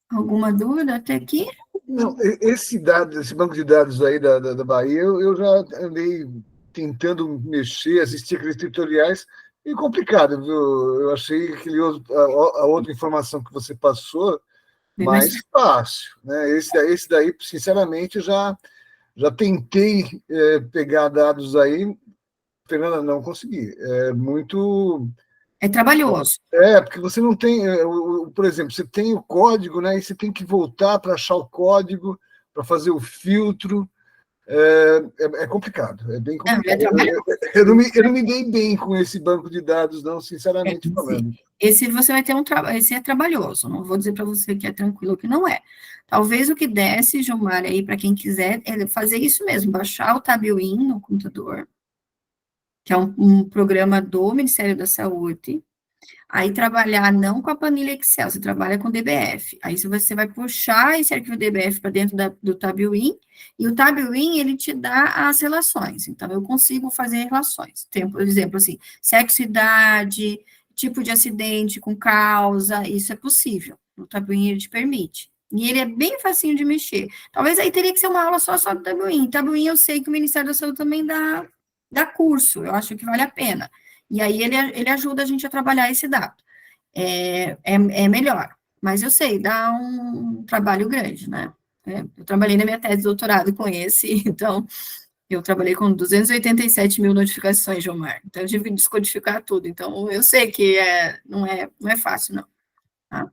Alguma dúvida até aqui? Não, esse banco de dados aí da Bahia, eu já andei tentando mexer, assistir aqueles tutoriais, e complicado, viu? Eu achei a outra informação que você passou Bem mais mais fácil, né? Esse daí, sinceramente, já tentei pegar dados aí, Fernanda, não consegui. É muito. É trabalhoso. Porque você não tem, por exemplo, você tem o código, né? E você tem que voltar para achar o código, para fazer o filtro. É complicado, é bem complicado. É trabalhoso. Eu não me dei bem com esse banco de dados, não, sinceramente falando. Esse você vai ter esse é trabalhoso, não vou dizer para você que é tranquilo, que não é. Talvez o que desse, Gilmar, aí para quem quiser, é fazer isso mesmo, baixar o Tabuin no computador, que é um programa do Ministério da Saúde, aí trabalhar não com a planilha Excel, você trabalha com DBF. Aí você vai puxar esse arquivo DBF para dentro do Tabuin, e o Tabuin, ele te dá as relações. Então, eu consigo fazer relações. Tem, por exemplo, assim, sexo, idade, tipo de acidente com causa, isso é possível. O Tabuin, ele te permite. E ele é bem facinho de mexer. Talvez aí teria que ser uma aula só do Tabuin. Tabuin, eu sei que o Ministério da Saúde também dá curso, eu acho que vale a pena. E aí ele ajuda a gente a trabalhar esse dado. É melhor. Mas eu sei, dá um trabalho grande, né? Eu trabalhei na minha tese de doutorado com esse, então eu trabalhei com 287 mil notificações, Gilmar. Então eu tive que descodificar tudo. Então eu sei que não é fácil, não. Tá?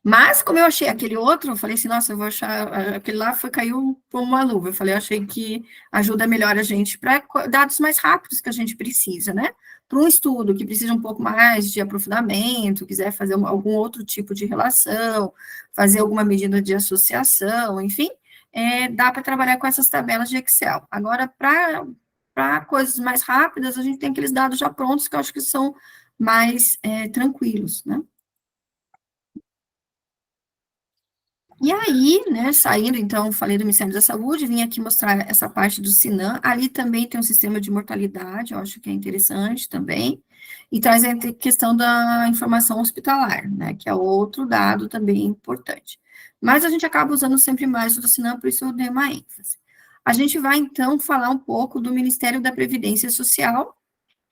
Mas, como eu achei aquele outro, eu falei assim, nossa, eu vou achar, aquele lá caiu como uma luva. Eu falei, eu achei que ajuda melhor a gente para dados mais rápidos que a gente precisa, né? Para um estudo que precisa um pouco mais de aprofundamento, quiser fazer algum outro tipo de relação, fazer alguma medida de associação, enfim, dá para trabalhar com essas tabelas de Excel. Agora, para coisas mais rápidas, a gente tem aqueles dados já prontos que eu acho que são mais tranquilos, né? E aí, né, saindo, então, falei do Ministério da Saúde, vim aqui mostrar essa parte do Sinan, ali também tem um sistema de mortalidade, eu acho que é interessante também, e traz a questão da informação hospitalar, né, que é outro dado também importante. Mas a gente acaba usando sempre mais o do Sinan, por isso eu dei uma ênfase. A gente vai, então, falar um pouco do Ministério da Previdência Social,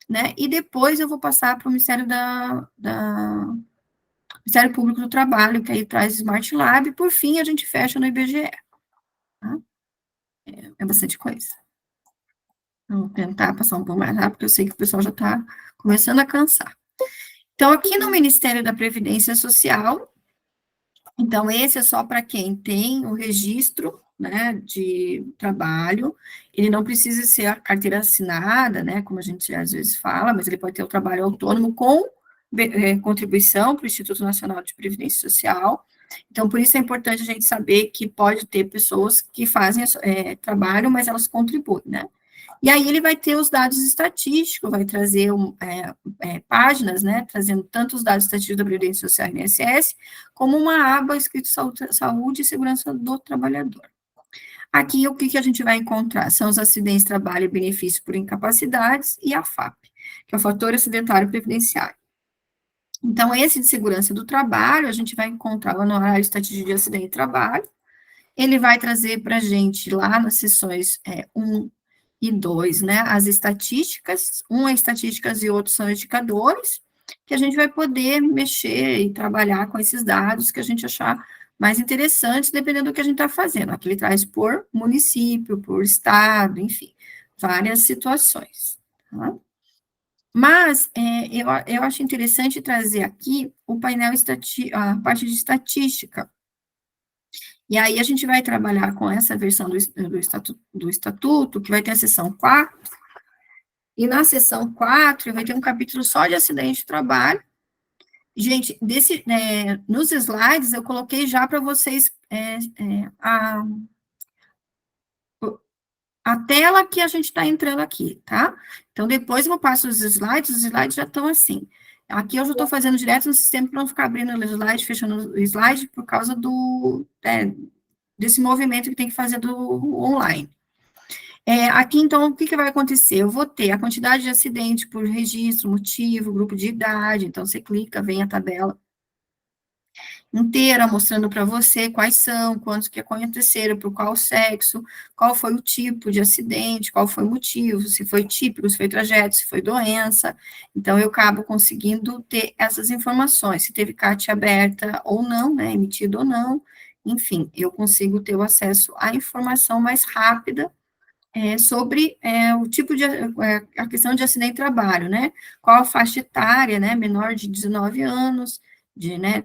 né, e depois eu vou passar para o Ministério Ministério Público do Trabalho, que aí traz Smart Lab, e por fim a gente fecha no IBGE. Tá? É bastante coisa. Vou tentar passar um pouco mais rápido, porque eu sei que o pessoal já está começando a cansar. Então, aqui no Ministério da Previdência Social, então, esse é só para quem tem o registro, né, de trabalho, ele não precisa ser a carteira assinada, né, como a gente às vezes fala, mas ele pode ter o trabalho autônomo com contribuição para o Instituto Nacional de Previdência Social. Então, por isso é importante a gente saber que pode ter pessoas que fazem trabalho, mas elas contribuem, né? E aí ele vai ter os dados estatísticos, vai trazer páginas, né, trazendo tanto os dados estatísticos da Previdência Social e INSS, como uma aba escrito saúde e segurança do trabalhador. Aqui, o que a gente vai encontrar? São os acidentes de trabalho e benefício por incapacidades e a FAP, que é o fator acidentário previdenciário. Então, esse de segurança do trabalho, a gente vai encontrar lá no horário estatístico de acidente de trabalho, ele vai trazer para a gente lá nas sessões 1 e 2, né, as estatísticas, um é estatísticas e outros são indicadores, que a gente vai poder mexer e trabalhar com esses dados que a gente achar mais interessantes, dependendo do que a gente está fazendo. Aqui ele traz por município, por estado, enfim, várias situações, tá? Mas eu acho interessante trazer aqui o painel, a parte de estatística. E aí a gente vai trabalhar com essa versão do estatuto, que vai ter a seção 4, e na seção 4 vai ter um capítulo só de acidente de trabalho. Gente, nos slides eu coloquei já para vocês a tela que a gente está entrando aqui, tá? Então, depois eu passo os slides já estão assim. Aqui eu já estou fazendo direto no sistema para não ficar abrindo o slide, fechando o slide, por causa desse movimento que tem que fazer do online. Aqui, então, o que vai acontecer? Eu vou ter a quantidade de acidente por registro, motivo, grupo de idade, então você clica, vem a tabela inteira, mostrando para você quais são, quantos que aconteceram, por qual sexo, qual foi o tipo de acidente, qual foi o motivo, se foi típico, se foi trajeto, se foi doença. Então, eu acabo conseguindo ter essas informações, se teve CAT aberta ou não, né, emitido ou não, enfim, eu consigo ter o acesso à informação mais rápida sobre o tipo de, a questão de acidente de trabalho, né, qual a faixa etária, né, menor de 19 anos, né,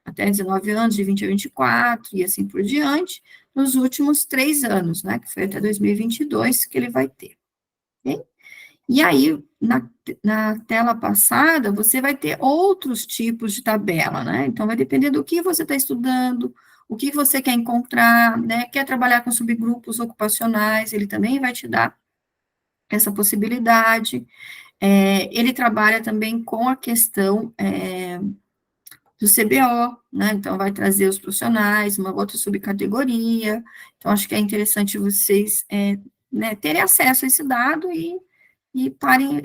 até 19 anos, de 20 a 24, e assim por diante, nos últimos 3 anos, né, que foi até 2022 que ele vai ter. Okay? E aí, na tela passada, você vai ter outros tipos de tabela, né, então vai depender do que você está estudando, o que você quer encontrar, né, quer trabalhar com subgrupos ocupacionais, ele também vai te dar essa possibilidade. Ele trabalha também com a questão do CBO, né, então vai trazer os profissionais, uma outra subcategoria, então acho que é interessante vocês, né, terem acesso a esse dado e estarem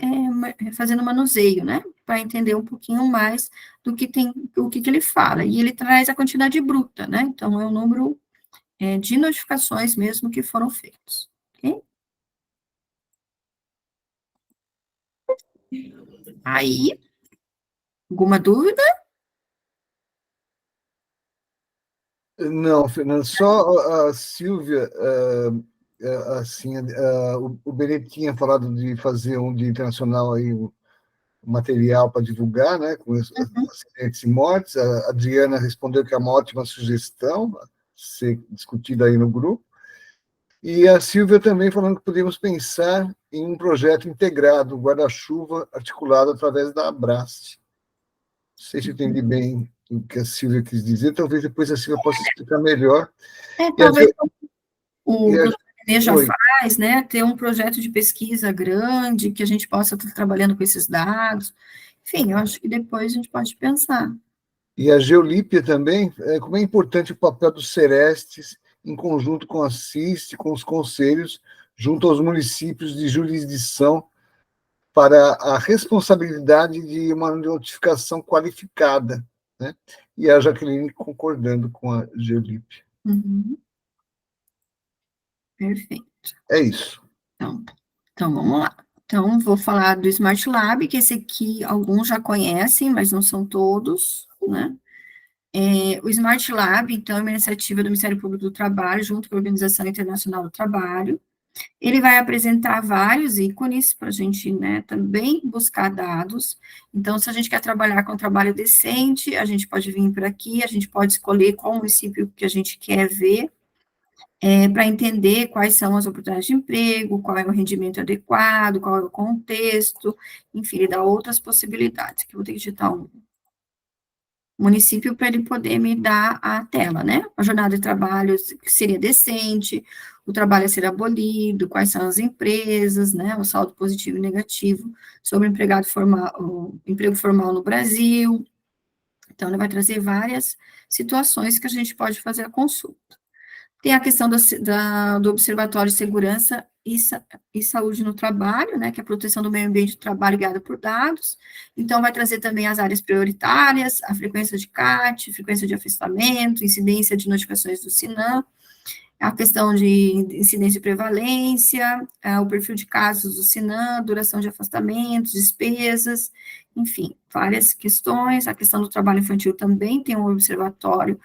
fazendo manuseio, né, para entender um pouquinho mais do que tem, o que ele fala, e ele traz a quantidade bruta, né, então é o número de notificações mesmo que foram feitos, ok? Aí, alguma dúvida? Não, Fernando, só a Silvia, assim, o Benedito tinha falado de fazer um dia internacional aí, um material para divulgar, né, com os acidentes e mortes. A Adriana respondeu que é uma ótima sugestão a ser discutida aí no grupo. E a Silvia também falando que podemos pensar em um projeto integrado, guarda-chuva articulado através da Abrast. Não sei se eu entendi bem o que a Silvia quis dizer, talvez depois a Silvia possa explicar melhor. Talvez o e a, professor Renê já oi. faz, né, ter um projeto de pesquisa grande, que a gente possa estar trabalhando com esses dados. Enfim, eu acho que depois a gente pode pensar. E a Geolípia também, como é importante o papel dos Serestes em conjunto com a CIST, com os conselhos, junto aos municípios de jurisdição, para a responsabilidade de uma notificação qualificada, né? E a Jaqueline concordando com a Geolípia. Uhum. Perfeito. É isso. Então, vamos lá. Então, vou falar do Smart Lab, que esse aqui alguns já conhecem, mas não são todos, né? O Smart Lab, então, é uma iniciativa do Ministério Público do Trabalho, junto com a Organização Internacional do Trabalho. Ele vai apresentar vários ícones para a gente, né, também buscar dados. Então, se a gente quer trabalhar com trabalho decente, a gente pode vir por aqui, a gente pode escolher qual município que a gente quer ver, para entender quais são as oportunidades de emprego, qual é o rendimento adequado, qual é o contexto, enfim, ele dá outras possibilidades, que eu vou ter que digitar um município para ele poder me dar a tela, né? A jornada de trabalho seria decente, o trabalho a ser abolido, quais são as empresas, né? O saldo positivo e negativo sobre o empregado formal, o emprego formal no Brasil. Então, ele vai trazer várias situações que a gente pode fazer a consulta. Tem a questão do Observatório de Segurança e Saúde no Trabalho, né, que é a proteção do meio ambiente do trabalho guiada por dados. Então, vai trazer também as áreas prioritárias, a frequência de CAT, frequência de afastamento, incidência de notificações do SINAM, a questão de incidência e prevalência, o perfil de casos do SINAM, duração de afastamentos, despesas, enfim, várias questões. A questão do trabalho infantil também tem um observatório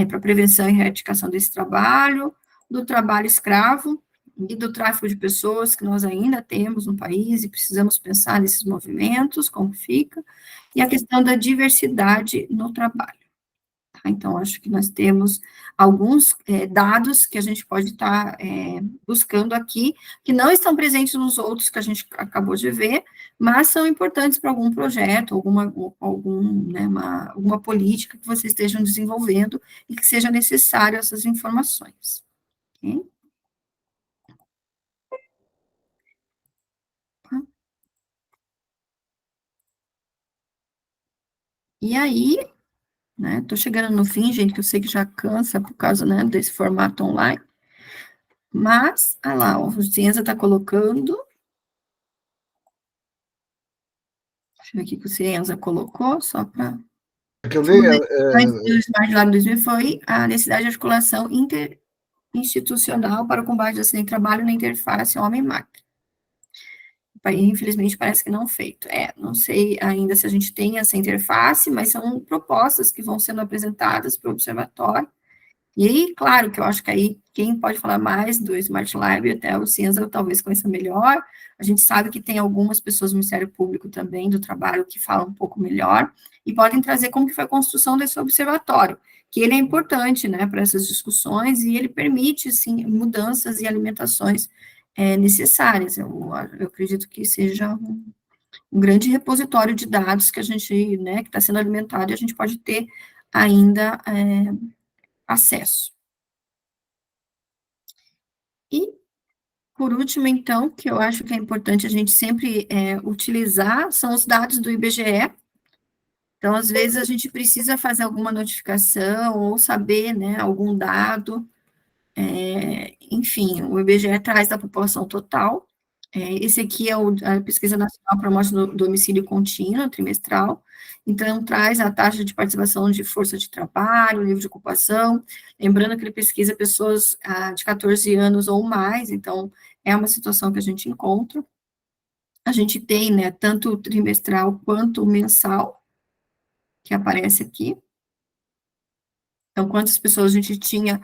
para prevenção e erradicação desse trabalho, do trabalho escravo e do tráfico de pessoas que nós ainda temos no país e precisamos pensar nesses movimentos, como fica, e a questão da diversidade no trabalho. Então, acho que nós temos alguns dados que a gente pode estar buscando aqui, que não estão presentes nos outros que a gente acabou de ver, mas são importantes para algum projeto, alguma política que vocês estejam desenvolvendo e que seja necessário essas informações. Okay? E aí, né, tô chegando no fim, gente, que eu sei que já cansa por causa, né, desse formato online, mas, olha lá, o Cienza está colocando, deixa eu ver o que o Cienza colocou, só para... Que eu leia, Antes do Smart Lab 2000 foi a necessidade de articulação interinstitucional para o combate ao acidente de trabalho na interface homem-máquina. Infelizmente, parece que não feito. Não sei ainda se a gente tem essa interface, mas são propostas que vão sendo apresentadas para o observatório. E aí, claro, que eu acho que aí quem pode falar mais do Smart Lab, até o Cienza talvez conheça melhor. A gente sabe que tem algumas pessoas do Ministério Público também, do trabalho, que falam um pouco melhor, e podem trazer como que foi a construção desse observatório, que ele é importante, né, para essas discussões, e ele permite, sim, mudanças e alimentações necessárias. Eu acredito que seja um grande repositório de dados que a gente, né, que está sendo alimentado, e a gente pode ter ainda acesso. E, por último, então, que eu acho que é importante a gente sempre utilizar, são os dados do IBGE. Então, às vezes, a gente precisa fazer alguma notificação, ou saber, né, algum dado, enfim, o IBGE traz da população total. Esse aqui é a Pesquisa Nacional para a Morte do Homicídio Contínuo, trimestral. Então, traz a taxa de participação de força de trabalho, nível de ocupação. Lembrando que ele pesquisa pessoas de 14 anos ou mais, então, é uma situação que a gente encontra. A gente tem, né, tanto o trimestral quanto o mensal, que aparece aqui. Então, quantas pessoas a gente tinha,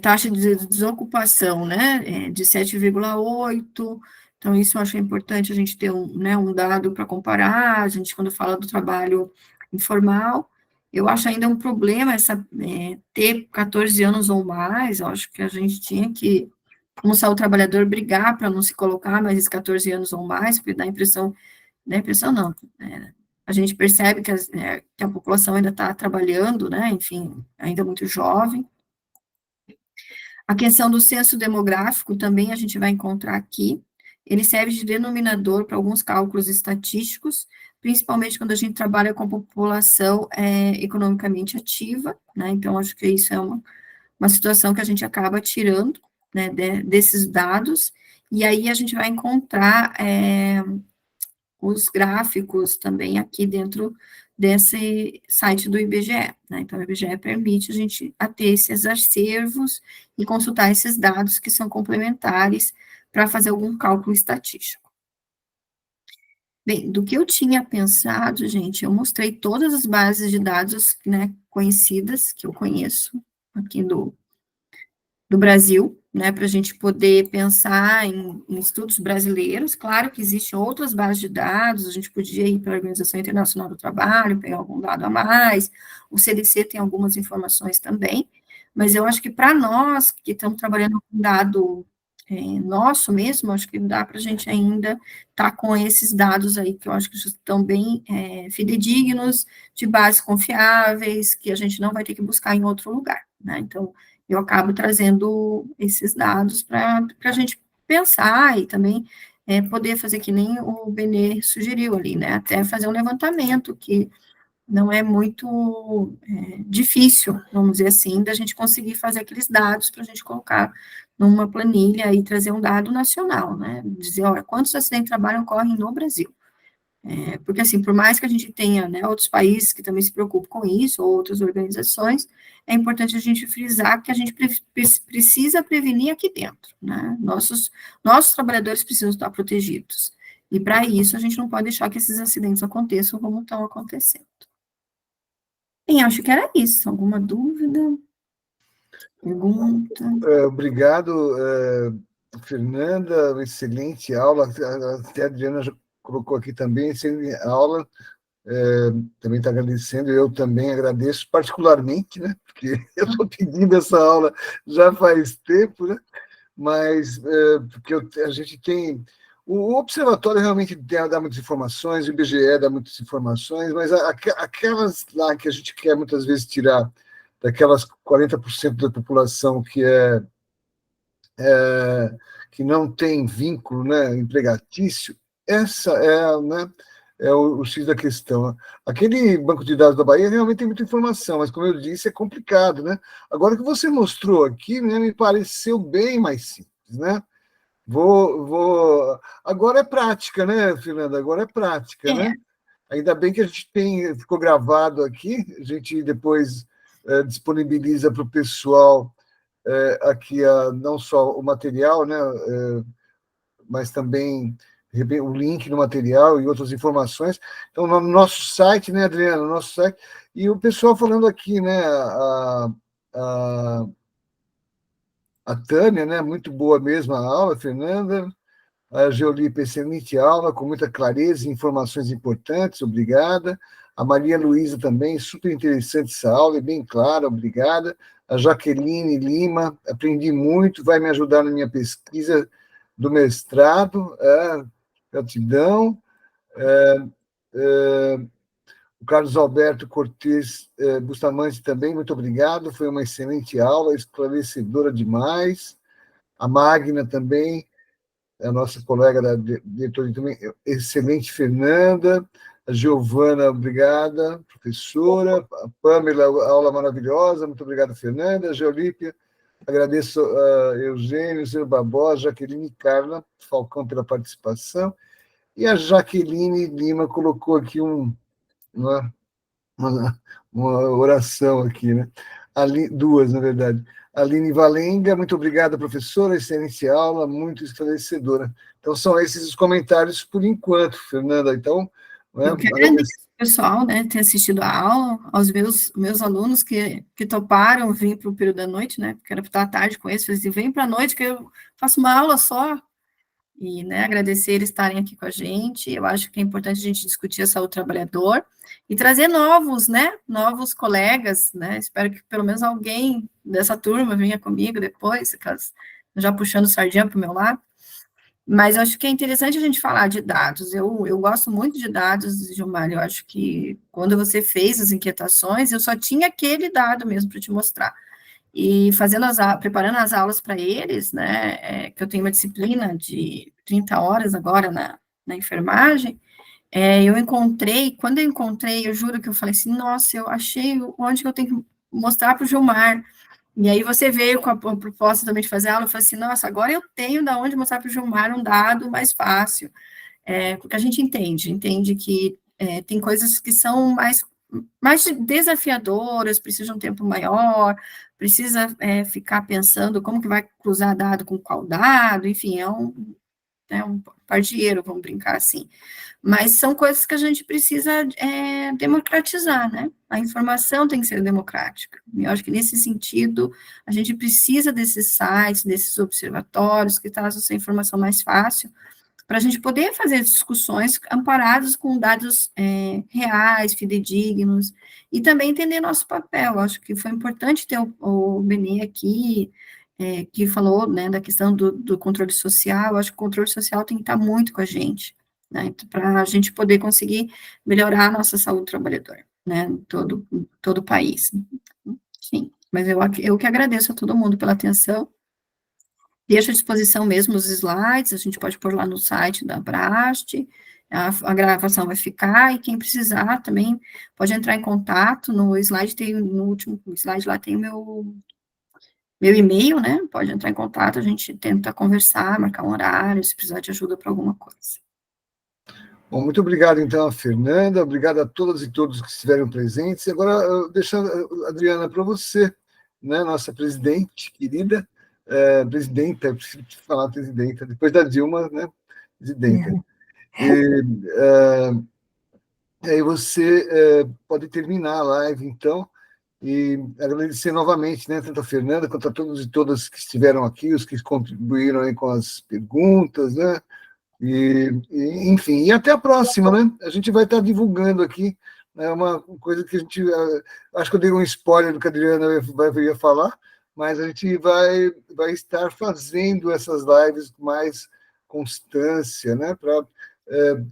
taxa de desocupação, né, de 7,8, então isso eu acho importante a gente ter um dado para comparar, a gente quando fala do trabalho informal, eu acho ainda um problema ter 14 anos ou mais, eu acho que a gente tinha que, como o trabalhador, brigar para não se colocar mais esses 14 anos ou mais, porque dá a impressão não, a gente percebe que a população ainda está trabalhando, né, enfim, ainda muito jovem. A questão do censo demográfico também a gente vai encontrar aqui, ele serve de denominador para alguns cálculos estatísticos, principalmente quando a gente trabalha com a população economicamente ativa, né, então acho que isso é uma situação que a gente acaba tirando, né, desses dados, e aí a gente vai encontrar os gráficos também aqui dentro desse site do IBGE, né? Então, o IBGE permite a gente ter esses acervos e consultar esses dados que são complementares para fazer algum cálculo estatístico. Bem, do que eu tinha pensado, gente, eu mostrei todas as bases de dados, né, conhecidas, que eu conheço aqui do Brasil, né, para a gente poder pensar em estudos brasileiros. Claro que existem outras bases de dados, a gente podia ir para a Organização Internacional do Trabalho, pegar algum dado a mais, o CDC tem algumas informações também, mas eu acho que para nós, que estamos trabalhando com dado nosso mesmo, acho que dá para a gente ainda estar com esses dados aí, que eu acho que estão bem fidedignos, de bases confiáveis, que a gente não vai ter que buscar em outro lugar, né, então eu acabo trazendo esses dados para a gente pensar e também poder fazer que nem o Benê sugeriu ali, né, até fazer um levantamento, que não é muito difícil, vamos dizer assim, da gente conseguir fazer aqueles dados para a gente colocar numa planilha e trazer um dado nacional, né, dizer, olha, quantos acidentes de trabalho ocorrem no Brasil? Porque, assim, por mais que a gente tenha, né, outros países que também se preocupam com isso, ou outras organizações, é importante a gente frisar que a gente precisa prevenir aqui dentro, né? Nossos trabalhadores precisam estar protegidos. E, para isso, a gente não pode deixar que esses acidentes aconteçam como estão acontecendo. Bem, acho que era isso. Alguma dúvida? Pergunta? Obrigado, Fernanda, excelente aula. Até a Adriana já colocou aqui também, excelente aula. Também está agradecendo, eu também agradeço particularmente, né, porque eu estou pedindo essa aula já faz tempo, né, mas porque a gente tem... O observatório realmente dá muitas informações, o IBGE dá muitas informações, mas aquelas lá que a gente quer muitas vezes tirar daquelas 40% da população que não tem vínculo, né, empregatício, essa é, né, é o X da questão. Aquele banco de dados da Bahia realmente tem muita informação, mas, como eu disse, é complicado, né? Agora, o que você mostrou aqui, né, me pareceu bem mais simples, né? Agora é prática, né, Fernanda? Agora é prática, né? Ainda bem que a gente ficou gravado aqui, a gente depois disponibiliza para o pessoal aqui não só o material, né, mas também o link no material e outras informações. Então, no nosso site, né, Adriana, no nosso site, e o pessoal falando aqui, né, a, a Tânia, né, muito boa mesmo a aula, a Fernanda, a Geolipe, excelente aula, com muita clareza e informações importantes, obrigada. A Maria Luísa também, super interessante essa aula, e bem clara, obrigada. A Jaqueline Lima, aprendi muito, vai me ajudar na minha pesquisa do mestrado, gratidão. O Carlos Alberto Cortes Bustamante também, muito obrigado, foi uma excelente aula, esclarecedora demais. A Magna também, a nossa colega da diretoria também, excelente, Fernanda. A Giovana, obrigada, professora. A Pamela, aula maravilhosa, muito obrigado, Fernanda. A Geolípia, agradeço a Eugênio, Zé Barbosa, Jaqueline e Carla Falcão pela participação. E a Jaqueline Lima colocou aqui uma, uma oração aqui, né? Duas, na verdade. Aline Valenga, muito obrigada, professora, excelente aula, muito esclarecedora. Então, são esses os comentários por enquanto, Fernanda. Então, eu que agradeço o pessoal, né, ter assistido a aula, aos meus alunos que toparam vir para o período da noite, né, porque era para estar à tarde com eles, e vem para a noite que eu faço uma aula só, e, né, agradecer eles estarem aqui com a gente. Eu acho que é importante a gente discutir a saúde do trabalhador e trazer novos colegas, né, espero que pelo menos alguém dessa turma venha comigo depois, já puxando sardinha para o meu lado, mas eu acho que é interessante a gente falar de dados. Eu gosto muito de dados, Gilmar. Eu acho que quando você fez as inquietações, eu só tinha aquele dado mesmo para te mostrar. E preparando as aulas para eles, né, que eu tenho uma disciplina de 30 horas agora na enfermagem, quando eu encontrei, eu juro que eu falei assim, nossa, eu achei onde que eu tenho que mostrar para o Gilmar. E aí você veio com a proposta também de fazer aula, eu falei assim, nossa, agora eu tenho de onde mostrar para o Gilmar um dado mais fácil, porque a gente entende que tem coisas que são mais desafiadoras, precisa de um tempo maior, precisa ficar pensando como que vai cruzar dado com qual dado, enfim, é um pardieiro, vamos brincar assim. Mas são coisas que a gente precisa democratizar, né? A informação tem que ser democrática. E eu acho que, nesse sentido, a gente precisa desses sites, desses observatórios que trazem essa informação mais fácil, para a gente poder fazer discussões amparadas com dados reais, fidedignos, e também entender nosso papel. Eu acho que foi importante ter o Benê aqui, que falou, né, da questão do controle social. Eu acho que o controle social tem que estar muito com a gente, né, para a gente poder conseguir melhorar a nossa saúde do trabalhador, né, em todo o país. Sim, mas eu que agradeço a todo mundo pela atenção. Deixo à disposição mesmo os slides, a gente pode pôr lá no site da Abrast, a gravação vai ficar, e quem precisar também pode entrar em contato. No último slide lá tem o meu e-mail, né? Pode entrar em contato, a gente tenta conversar, marcar um horário, se precisar de ajuda para alguma coisa. Bom, muito obrigado, então, a Fernanda, obrigado a todas e todos que estiveram presentes. E agora, deixando, Adriana, para você, né, nossa presidente querida, presidenta, eu preciso falar presidenta, depois da Dilma, né, presidenta. E aí você pode terminar a live, então, e agradecer novamente, né, tanto a Fernanda quanto a todos e todas que estiveram aqui, os que contribuíram aí com as perguntas, né, enfim, e até a próxima, né? A gente vai estar divulgando aqui, né, uma coisa que a gente, acho que eu dei um spoiler do que a Adriana ia falar, mas a gente vai estar fazendo essas lives com mais constância, né?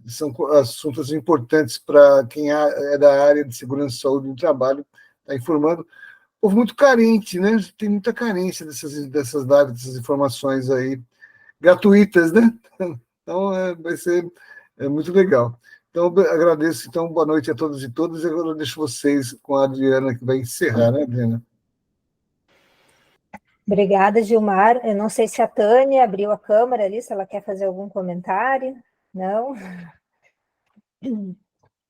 São assuntos importantes para quem é da área de segurança e saúde no trabalho, está informando. O povo muito carente, né? Tem muita carência dessas lives, dessas informações aí gratuitas, né? Então, vai ser muito legal. Então, agradeço, então, boa noite a todos e todas, e agora eu deixo vocês com a Adriana, que vai encerrar, né, Adriana? Obrigada, Gilmar. Eu não sei se a Tânia abriu a câmera ali, se ela quer fazer algum comentário. Não?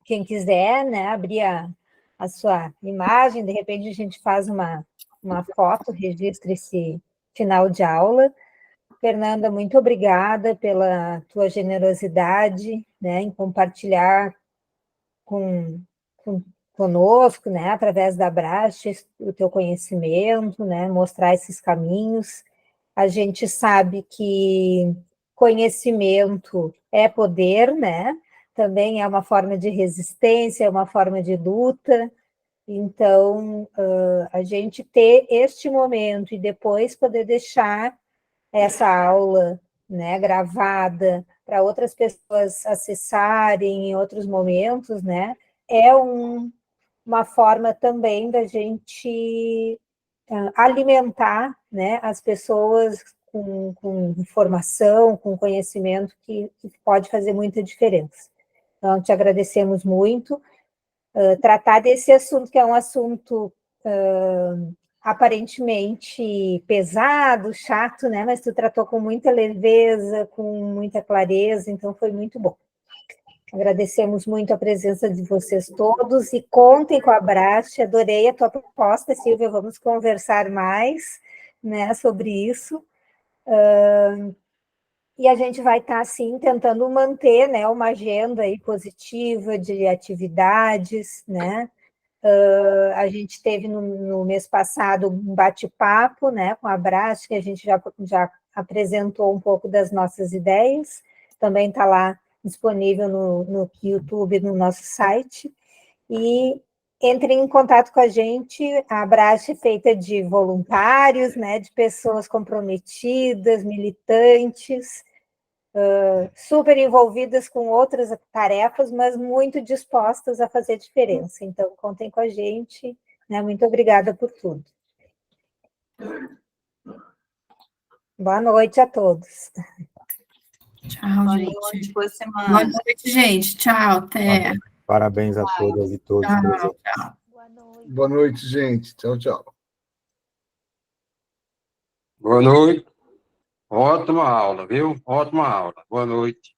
Quem quiser, né, abrir a sua imagem, de repente a gente faz uma foto, registra esse final de aula. Fernanda, muito obrigada pela tua generosidade, né, em compartilhar com, conosco, né, através da Abrast, o teu conhecimento, né, mostrar esses caminhos. A gente sabe que conhecimento é poder, né? Também é uma forma de resistência, é uma forma de luta. Então, a gente ter este momento e depois poder deixar essa aula, né, gravada para outras pessoas acessarem em outros momentos, né, é uma forma também da gente alimentar, né, as pessoas com informação, com conhecimento que pode fazer muita diferença. Então, te agradecemos muito. Tratar desse assunto, que é um assunto aparentemente pesado, chato, né? Mas tu tratou com muita leveza, com muita clareza, então foi muito bom. Agradecemos muito a presença de vocês todos e contem com a Abrast. Adorei a tua proposta, Silvia. Vamos conversar mais, né, sobre isso. E a gente vai estar, assim, tentando manter, né, uma agenda aí positiva de atividades, né? A gente teve no mês passado um bate-papo, né, com a Abrast, que a gente já apresentou um pouco das nossas ideias, também está lá disponível no YouTube, no nosso site, e entre em contato com a gente. A Abrast é feita de voluntários, né, de pessoas comprometidas, militantes, super envolvidas com outras tarefas, mas muito dispostas a fazer diferença. Então, contem com a gente, né? Muito obrigada por tudo. Boa noite a todos. Tchau, Boa gente. noite, boa semana. Boa noite, gente. Tchau, até. Parabéns a todas e todos. Tchau, tchau. Boa noite. Boa noite, gente. Tchau, tchau. Boa noite. Ótima aula, viu? Ótima aula. Boa noite.